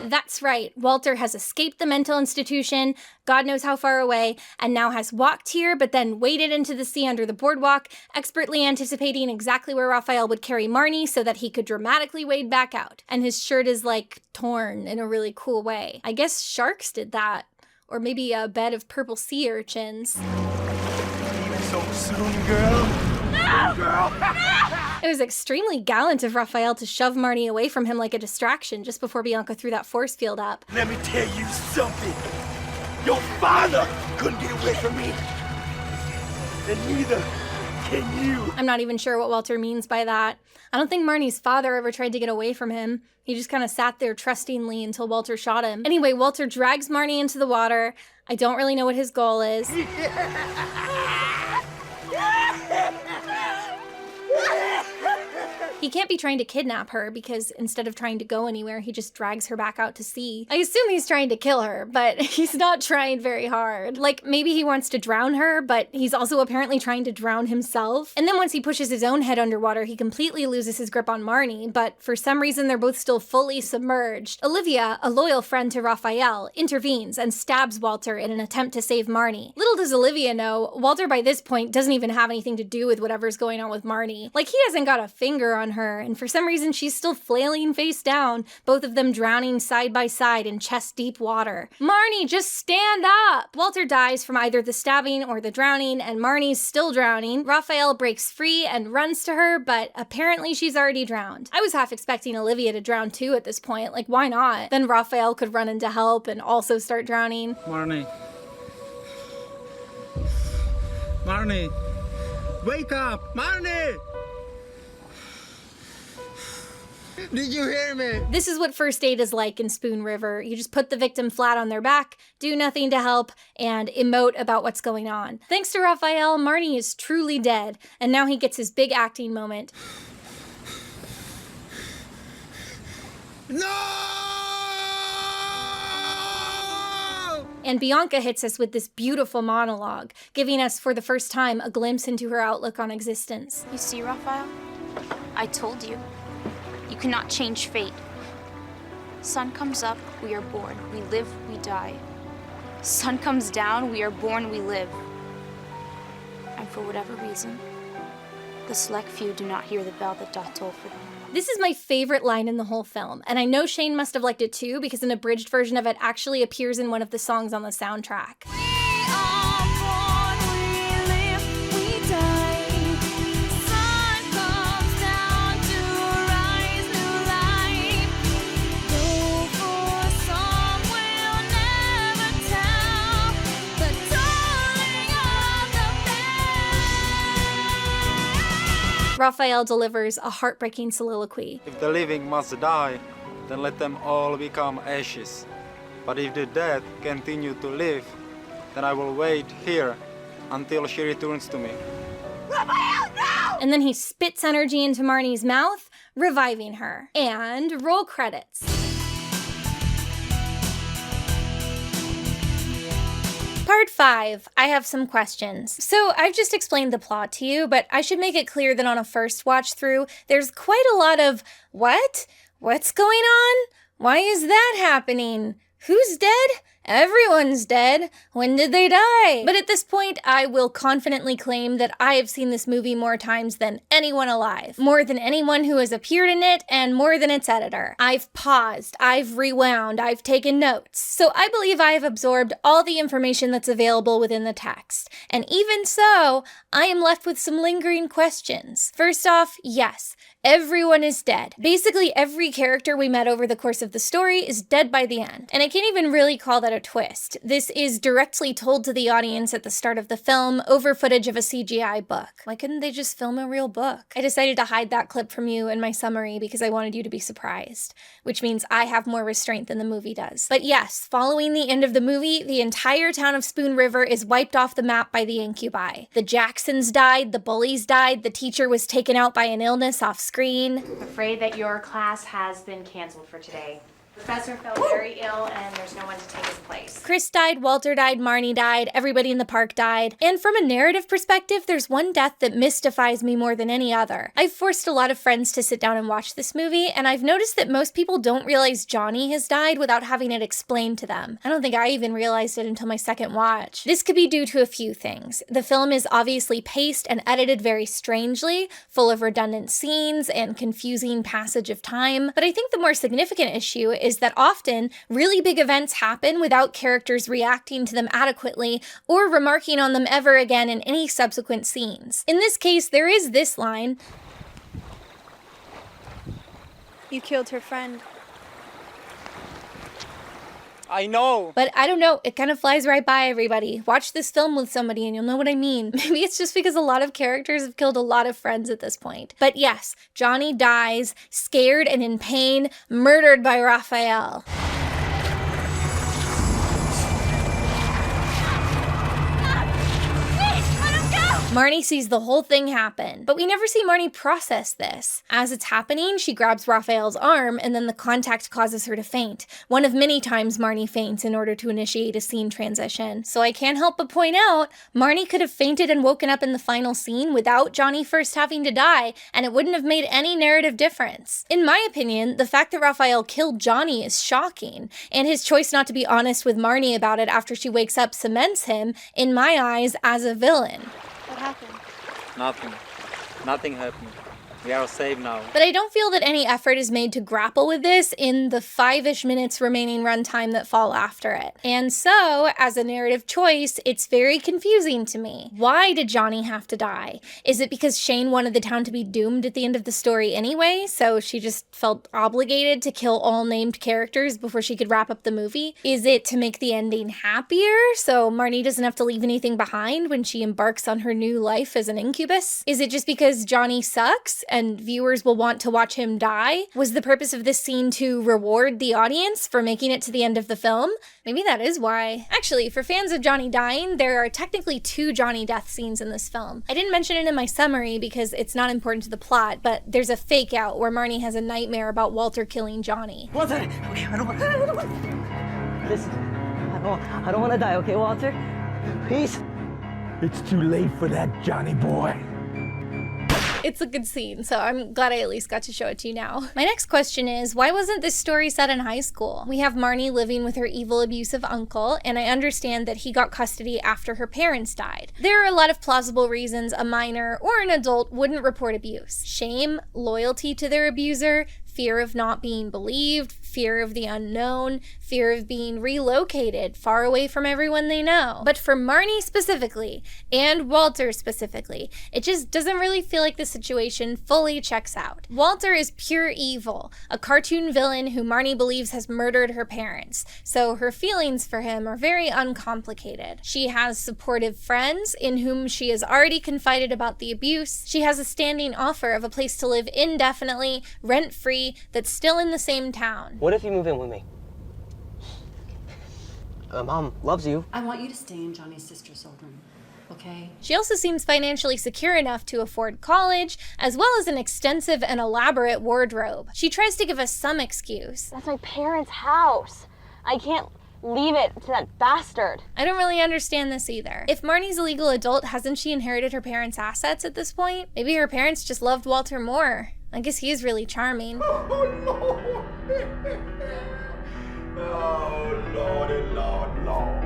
That's right. Walter has escaped the mental institution, God knows how far away, and now has walked here, but then waded into the sea under the boardwalk, expertly anticipating exactly where Raphael would carry Marnie so that he could dramatically wade back out. And his shirt is, like, torn in a really cool way. I guess sharks did that. Or maybe a bed of purple sea urchins. So soon, girl. No! Girl. It was extremely gallant of Raphael to shove Marnie away from him like a distraction just before Bianca threw that force field up. Let me tell you something. Your father couldn't get away from me. And neither can you. I'm not even sure what Walter means by that. I don't think Marnie's father ever tried to get away from him. He just kind of sat there trustingly until Walter shot him. Anyway, Walter drags Marnie into the water. I don't really know what his goal is. He can't be trying to kidnap her because instead of trying to go anywhere, he just drags her back out to sea. I assume he's trying to kill her, but he's not trying very hard. Like, maybe he wants to drown her, but he's also apparently trying to drown himself. And then once he pushes his own head underwater, he completely loses his grip on Marnie, but for some reason they're both still fully submerged. Olivia, a loyal friend to Raphael, intervenes and stabs Walter in an attempt to save Marnie. Little does Olivia know, Walter by this point doesn't even have anything to do with whatever's going on with Marnie. Like, he hasn't got a finger on her, and for some reason she's still flailing face down, both of them drowning side by side in chest-deep water. Marnie, just stand up! Walter dies from either the stabbing or the drowning, and Marnie's still drowning. Raphael breaks free and runs to her, but apparently she's already drowned. I was half expecting Olivia to drown too at this point, like why not? Then Raphael could run in to help and also start drowning. Marnie. Marnie! Wake up! Marnie! Did you hear me? This is what first aid is like in Spoon River. You just put the victim flat on their back, do nothing to help, and emote about what's going on. Thanks to Raphael, Marnie is truly dead, and now he gets his big acting moment. No! And Bianca hits us with this beautiful monologue, giving us for the first time a glimpse into her outlook on existence. You see, Raphael? I told you. You cannot change fate. Sun comes up, we are born. We live, we die. Sun comes down, we are born, we live. And for whatever reason, the select few do not hear the bell that doth toll for them. This is my favorite line in the whole film, and I know Shane must have liked it too because an abridged version of it actually appears in one of the songs on the soundtrack. Raphael delivers a heartbreaking soliloquy. If the living must die, then let them all become ashes. But if the dead continue to live, then I will wait here until she returns to me. And And then he spits energy into Marnie's mouth, reviving her. And roll credits. Part 5, I have some questions. So I've just explained the plot to you, but I should make it clear that on a first watch through, there's quite a lot of, what? What's going on? Why is that happening? Who's dead? Everyone's dead. When did they die? But at this point, I will confidently claim that I have seen this movie more times than anyone alive. More than anyone who has appeared in it, and more than its editor. I've paused, I've rewound, I've taken notes. So I believe I have absorbed all the information that's available within the text. And even so, I am left with some lingering questions. First off, yes, everyone is dead. Basically, every character we met over the course of the story is dead by the end. And I can't even really call that a twist. This is directly told to the audience at the start of the film over footage of a CGI book. Why couldn't they just film a real book? I decided to hide that clip from you in my summary because I wanted you to be surprised, which means I have more restraint than the movie does. But yes, following the end of the movie, the entire town of Spoon River is wiped off the map by the incubi. The Jacksons died, the bullies died, the teacher was taken out by an illness off screen. I'm afraid that your class has been canceled for today. The professor felt very ill and there's no one to take his place. Chris died, Walter died, Marnie died, everybody in the park died. And from a narrative perspective, there's one death that mystifies me more than any other. I've forced a lot of friends to sit down and watch this movie, and I've noticed that most people don't realize Johnny has died without having it explained to them. I don't think I even realized it until my second watch. This could be due to a few things. The film is obviously paced and edited very strangely, full of redundant scenes and confusing passage of time, but I think the more significant issue is that often really big events happen without characters reacting to them adequately or remarking on them ever again in any subsequent scenes. In this case, there is this line. You killed her friend. I know. But I don't know, it kind of flies right by everybody. Watch this film with somebody and you'll know what I mean. Maybe it's just because a lot of characters have killed a lot of friends at this point. But yes, Johnny dies, scared and in pain, murdered by Raphael. Marnie sees the whole thing happen, but we never see Marnie process this. As it's happening, she grabs Raphael's arm, and then the contact causes her to faint. One of many times Marnie faints in order to initiate a scene transition. So I can't help but point out, Marnie could have fainted and woken up in the final scene without Johnny first having to die, and it wouldn't have made any narrative difference. In my opinion, the fact that Raphael killed Johnny is shocking, and his choice not to be honest with Marnie about it after she wakes up cements him, in my eyes, as a villain. What happened? Nothing. Nothing happened. We are safe now. But I don't feel that any effort is made to grapple with this in the 5-ish minutes remaining runtime that fall after it. And so, as a narrative choice, it's very confusing to me. Why did Johnny have to die? Is it because Shane wanted the town to be doomed at the end of the story anyway, so she just felt obligated to kill all named characters before she could wrap up the movie? Is it to make the ending happier, so Marnie doesn't have to leave anything behind when she embarks on her new life as an incubus? Is it just because Johnny sucks and viewers will want to watch him die? Was the purpose of this scene to reward the audience for making it to the end of the film? Maybe that is why. Actually, for fans of Johnny dying, there are technically 2 Johnny death scenes in this film. I didn't mention it in my summary because it's not important to the plot, but there's a fake out where Marnie has a nightmare about Walter killing Johnny. Walter! Okay, I don't want Listen, I don't want to die, okay, Walter? Please? It's too late for that, Johnny boy. It's a good scene, so I'm glad I at least got to show it to you now. My next question is, why wasn't this story set in high school? We have Marnie living with her evil, abusive uncle, and I understand that he got custody after her parents died. There are a lot of plausible reasons a minor or an adult wouldn't report abuse. Shame, loyalty to their abuser, fear of not being believed, fear of the unknown, fear of being relocated far away from everyone they know. But for Marnie specifically, and Walter specifically, it just doesn't really feel like the situation fully checks out. Walter is pure evil, a cartoon villain who Marnie believes has murdered her parents, so her feelings for him are very uncomplicated. She has supportive friends in whom she has already confided about the abuse. She has a standing offer of a place to live indefinitely, rent-free, that's still in the same town. What if you move in with me? Mom loves you. I want you to stay in Johnny's sister's old room okay? She also seems financially secure enough to afford college, as well as an extensive and elaborate wardrobe. She tries to give us some excuse. That's my parents' house. I can't leave it to that bastard. I don't really understand this either. If Marnie's a legal adult, hasn't she inherited her parents' assets at this point? Maybe her parents just loved Walter more. I guess he's really charming. Oh, Lordy, Lord, Lord.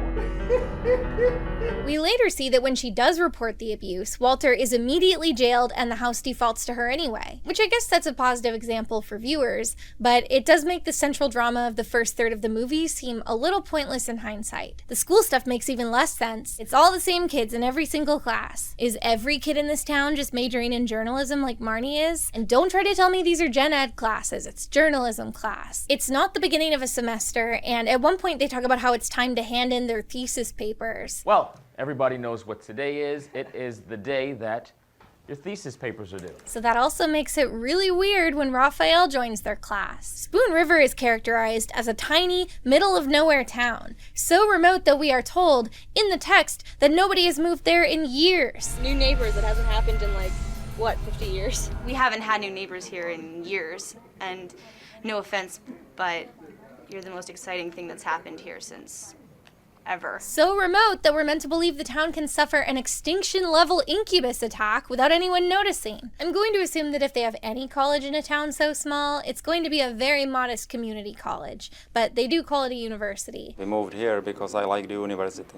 We later see that when she does report the abuse, Walter is immediately jailed and the house defaults to her anyway, which I guess sets a positive example for viewers, but it does make the central drama of the first third of the movie seem a little pointless in hindsight. The school stuff makes even less sense. It's all the same kids in every single class. Is every kid in this town just majoring in journalism like Marnie is? And don't try to tell me these are gen ed classes, it's journalism class. It's not the beginning of a semester, and at one point they talk about how it's time to hand in their thesis papers. Well, everybody knows what today is. It is the day that your thesis papers are due. So that also makes it really weird when Raphael joins their class. Spoon River is characterized as a tiny, middle-of-nowhere town, so remote that we are told in the text that nobody has moved there in years. New neighbors, it hasn't happened in like, what, 50 years? We haven't had new neighbors here in years, and no offense, but you're the most exciting thing that's happened here since ever. So remote that we're meant to believe the town can suffer an extinction-level incubus attack without anyone noticing. I'm going to assume that if they have any college in a town so small, it's going to be a very modest community college, but they do call it a university. We moved here because I like the university.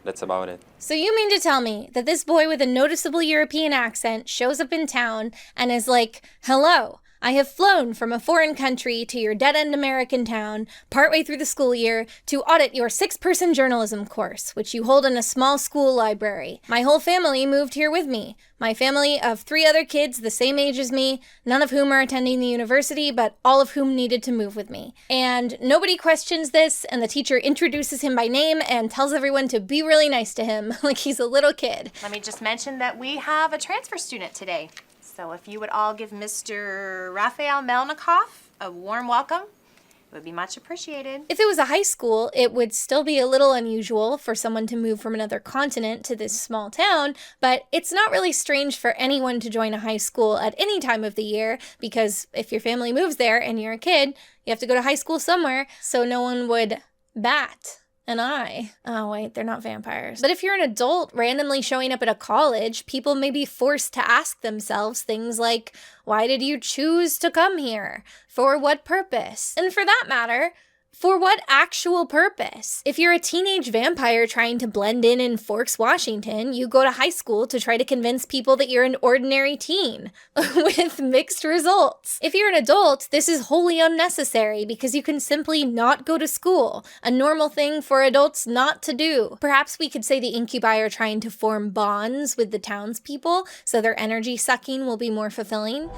That's about it. So you mean to tell me that this boy with a noticeable European accent shows up in town and is like, "Hello, I have flown from a foreign country to your dead-end American town partway through the school year to audit your 6-person journalism course, which you hold in a small school library. My whole family moved here with me. My family of 3 other kids the same age as me, none of whom are attending the university, but all of whom needed to move with me. And nobody questions this, and the teacher introduces him by name and tells everyone to be really nice to him, like he's a little kid." Let me just mention that we have a transfer student today. So if you would all give Mr. Raphael Melnikoff a warm welcome, it would be much appreciated. If it was a high school, it would still be a little unusual for someone to move from another continent to this small town, but it's not really strange for anyone to join a high school at any time of the year, because if your family moves there and you're a kid, you have to go to high school somewhere, so no one would bat an eye. Oh wait, they're not vampires. But if you're an adult randomly showing up at a college, people may be forced to ask themselves things like, why did you choose to come here? For what purpose? And for that matter, for what actual purpose? If you're a teenage vampire trying to blend in Forks, Washington, you go to high school to try to convince people that you're an ordinary teen, with mixed results. If you're an adult, this is wholly unnecessary because you can simply not go to school, a normal thing for adults not to do. Perhaps we could say the incubi are trying to form bonds with the townspeople, so their energy sucking will be more fulfilling.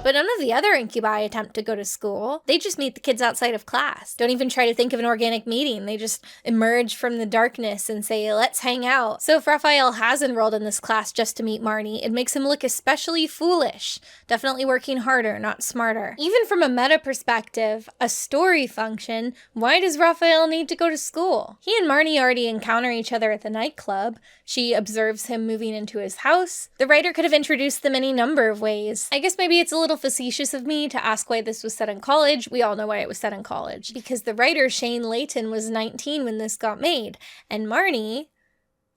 But none of the other incubi attempt to go to school. They just meet the kids outside of class. Don't even try to think of an organic meeting. They just emerge from the darkness and say, let's hang out. So if Raphael has enrolled in this class just to meet Marnie, it makes him look especially foolish. Definitely working harder, not smarter. Even from a meta perspective, a story function, why does Raphael need to go to school? He and Marnie already encounter each other at the nightclub. She observes him moving into his house. The writer could have introduced them any number of ways. I guess maybe it's a little facetious of me to ask why this was set in college. We all know why it was set in college. Because the writer, Shane Layton, was 19 when this got made, and Marnie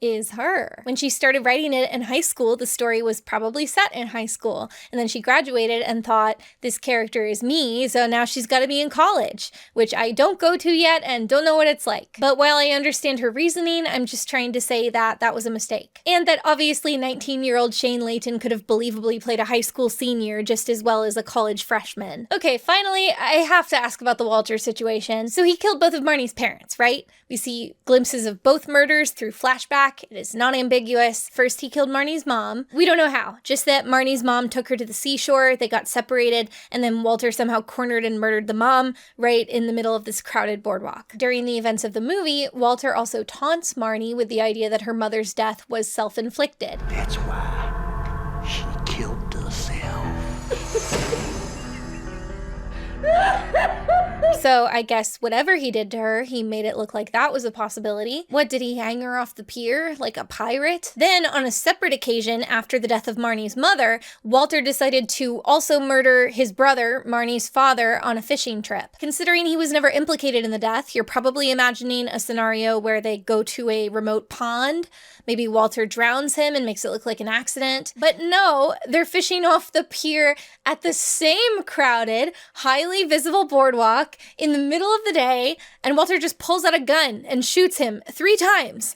is her. When she started writing it in high school, the story was probably set in high school. And then she graduated and thought, this character is me, so now she's got to be in college, which I don't go to yet and don't know what it's like. But while I understand her reasoning, I'm just trying to say that that was a mistake. And that obviously 19-year-old Shane Layton could have believably played a high school senior just as well as a college freshman. Okay, finally, I have to ask about the Walter situation. So he killed both of Marnie's parents, right? We see glimpses of both murders through flashback. It is not ambiguous. First, he killed Marnie's mom. We don't know how, just that Marnie's mom took her to the seashore, they got separated, and then Walter somehow cornered and murdered the mom right in the middle of this crowded boardwalk. During the events of the movie, Walter also taunts Marnie with the idea that her mother's death was self-inflicted. That's why she killed herself. So I guess whatever he did to her, he made it look like that was a possibility. What, did he hang her off the pier like a pirate? Then, on a separate occasion, after the death of Marnie's mother, Walter decided to also murder his brother, Marnie's father, on a fishing trip. Considering he was never implicated in the death, you're probably imagining a scenario where they go to a remote pond. Maybe Walter drowns him and makes it look like an accident. But no, they're fishing off the pier at the same crowded, highly visible boardwalk in the middle of the day, and Walter just pulls out a gun and shoots him 3 times.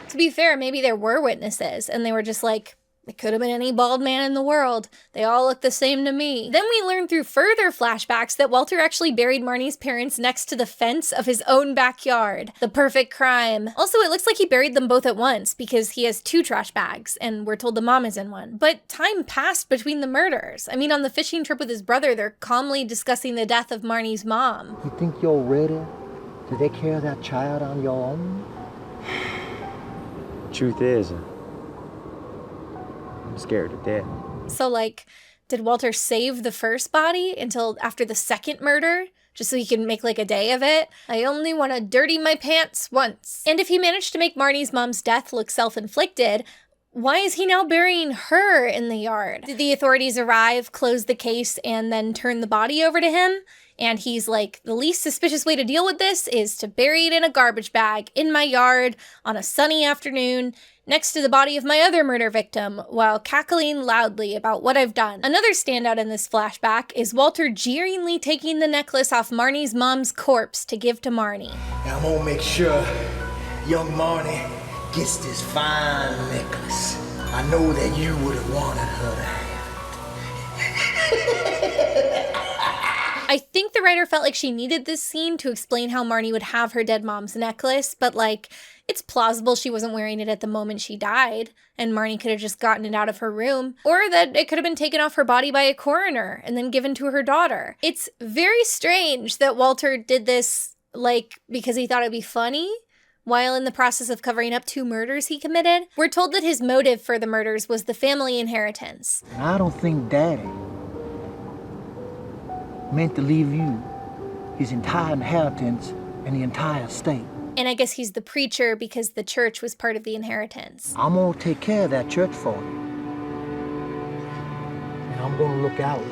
To be fair, maybe there were witnesses, and they were just like, it could have been any bald man in the world. They all look the same to me. Then we learn through further flashbacks that Walter actually buried Marnie's parents next to the fence of his own backyard. The perfect crime. Also, it looks like he buried them both at once because he has 2 trash bags, and we're told the mom is in one. But time passed between the murders. I mean, on the fishing trip with his brother, they're calmly discussing the death of Marnie's mom. You think you're ready to take care of that child on your own? Truth is, I'm scared to death. So, like, did Walter save the first body until after the second murder? Just so he can make like a day of it? I only want to dirty my pants once. And if he managed to make Marnie's mom's death look self-inflicted, why is he now burying her in the yard? Did the authorities arrive, close the case, and then turn the body over to him? And he's like, the least suspicious way to deal with this is to bury it in a garbage bag in my yard on a sunny afternoon next to the body of my other murder victim while cackling loudly about what I've done. Another standout in this flashback is Walter jeeringly taking the necklace off Marnie's mom's corpse to give to Marnie. Now I'm gonna make sure young Marnie gets this fine necklace. I know that you would have wanted her to have it. I think the writer felt like she needed this scene to explain how Marnie would have her dead mom's necklace, but like, it's plausible she wasn't wearing it at the moment she died, and Marnie could have just gotten it out of her room, or that it could have been taken off her body by a coroner and then given to her daughter. It's very strange that Walter did this, like, because he thought it'd be funny, while in the process of covering up 2 murders he committed. We're told that his motive for the murders was the family inheritance. And I don't think Daddy meant to leave you his entire inheritance and the entire estate. And I guess he's the preacher because the church was part of the inheritance. I'm gonna take care of that church for you. And I'm gonna look out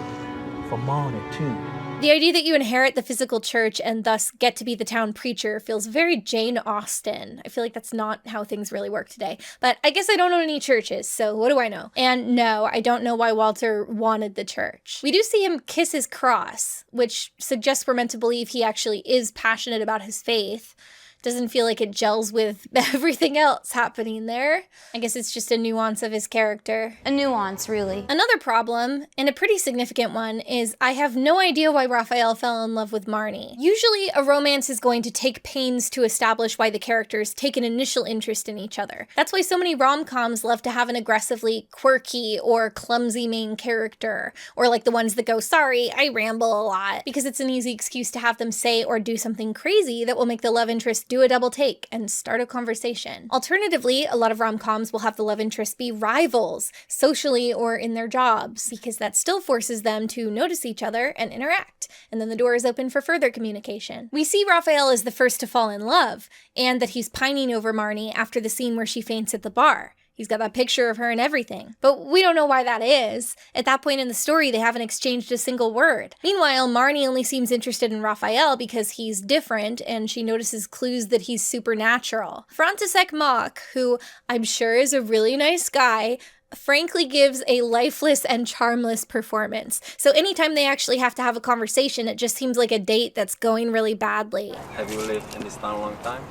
for Marnie too. The idea that you inherit the physical church and thus get to be the town preacher feels very Jane Austen. I feel like that's not how things really work today. But I guess I don't own any churches, so what do I know? And no, I don't know why Walter wanted the church. We do see him kiss his cross, which suggests we're meant to believe he actually is passionate about his faith. Doesn't feel like it gels with everything else happening there. I guess it's just a nuance of his character. A nuance, really. Another problem, and a pretty significant one, is I have no idea why Raphael fell in love with Marnie. Usually, a romance is going to take pains to establish why the characters take an initial interest in each other. That's why so many rom-coms love to have an aggressively quirky or clumsy main character, or like the ones that go, sorry, I ramble a lot, because it's an easy excuse to have them say or do something crazy that will make the love interest do a double take and start a conversation. Alternatively, a lot of rom-coms will have the love interest be rivals, socially or in their jobs, because that still forces them to notice each other and interact, and then the door is open for further communication. We see Raphael as the first to fall in love, and that he's pining over Marnie after the scene where she faints at the bar. He's got that picture of her and everything. But we don't know why that is. At that point in the story, they haven't exchanged a single word. Meanwhile, Marnie only seems interested in Raphael because he's different and she notices clues that he's supernatural. František Mach, who I'm sure is a really nice guy, frankly gives a lifeless and charmless performance. So anytime they actually have to have a conversation, it just seems like a date that's going really badly. Have you lived in this town a long time?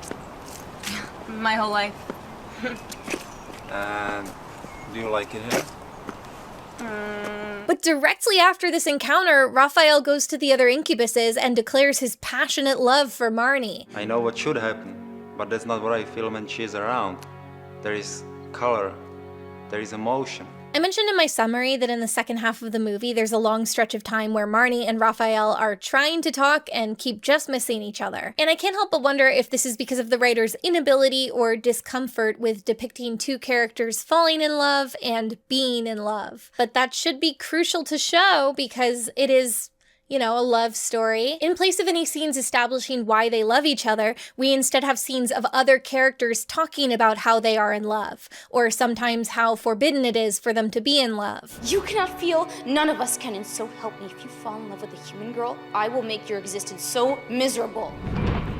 My whole life. And do you like it here? But directly after this encounter, Raphael goes to the other incubuses and declares his passionate love for Marnie. I know what should happen, but that's not what I feel when she's around. There is color, there is emotion. I mentioned in my summary that in the second half of the movie, there's a long stretch of time where Marnie and Raphael are trying to talk and keep just missing each other. And I can't help but wonder if this is because of the writer's inability or discomfort with depicting 2 characters falling in love and being in love. But that should be crucial to show because it is, a love story. In place of any scenes establishing why they love each other, we instead have scenes of other characters talking about how they are in love, or sometimes how forbidden it is for them to be in love. You cannot feel, none of us can, and so help me, if you fall in love with a human girl, I will make your existence so miserable.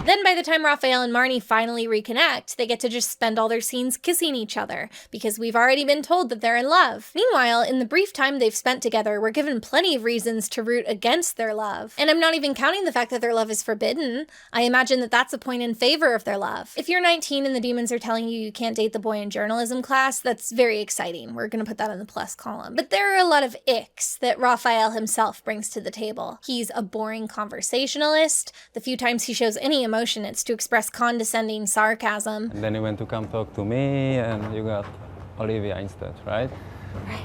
Then by the time Raphael and Marnie finally reconnect, they get to just spend all their scenes kissing each other, because we've already been told that they're in love. Meanwhile, in the brief time they've spent together, we're given plenty of reasons to root against their love. And I'm not even counting the fact that their love is forbidden. I imagine that that's a point in favor of their love. If you're 19 and the demons are telling you you can't date the boy in journalism class, that's very exciting. We're gonna put that in the plus column. But there are a lot of icks that Raphael himself brings to the table. He's a boring conversationalist. The few times he shows any emotion, it's to express condescending sarcasm. And then you went to come talk to me, and you got Olivia instead, right? Right.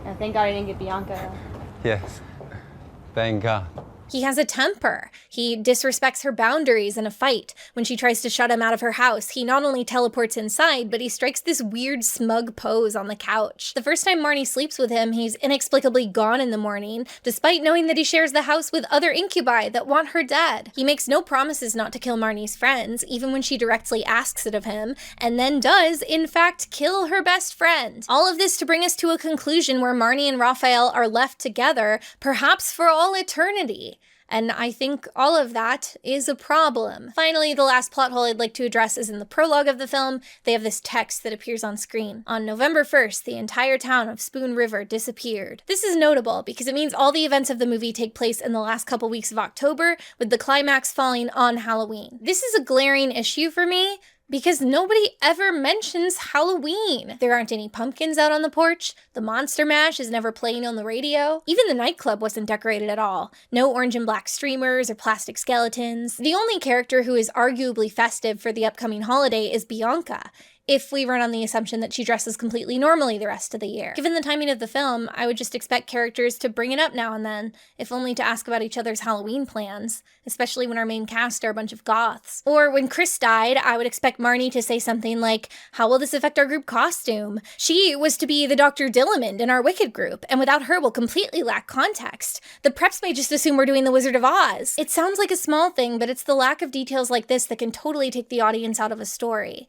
And thank God I didn't get Bianca. Yes. Thank God. He has a temper. He disrespects her boundaries in a fight. When she tries to shut him out of her house, he not only teleports inside, but he strikes this weird smug pose on the couch. The first time Marnie sleeps with him, he's inexplicably gone in the morning, despite knowing that he shares the house with other incubi that want her dead. He makes no promises not to kill Marnie's friends, even when she directly asks it of him, and then does, in fact, kill her best friend. All of this to bring us to a conclusion where Marnie and Raphael are left together, perhaps for all eternity. And I think all of that is a problem. Finally, the last plot hole I'd like to address is in the prologue of the film. They have this text that appears on screen. On November 1st, the entire town of Spoon River disappeared. This is notable because it means all the events of the movie take place in the last couple weeks of October, with the climax falling on Halloween. This is a glaring issue for me, because nobody ever mentions Halloween. There aren't any pumpkins out on the porch, the Monster Mash is never playing on the radio, even the nightclub wasn't decorated at all. No orange and black streamers or plastic skeletons. The only character who is arguably festive for the upcoming holiday is Bianca, if we run on the assumption that she dresses completely normally the rest of the year. Given the timing of the film, I would just expect characters to bring it up now and then, if only to ask about each other's Halloween plans, especially when our main cast are a bunch of goths. Or when Chris died, I would expect Marnie to say something like, how will this affect our group costume? She was to be the Dr. Dillamond in our Wicked group, and without her we'll completely lack context. The preps may just assume we're doing the Wizard of Oz. It sounds like a small thing, but it's the lack of details like this that can totally take the audience out of a story.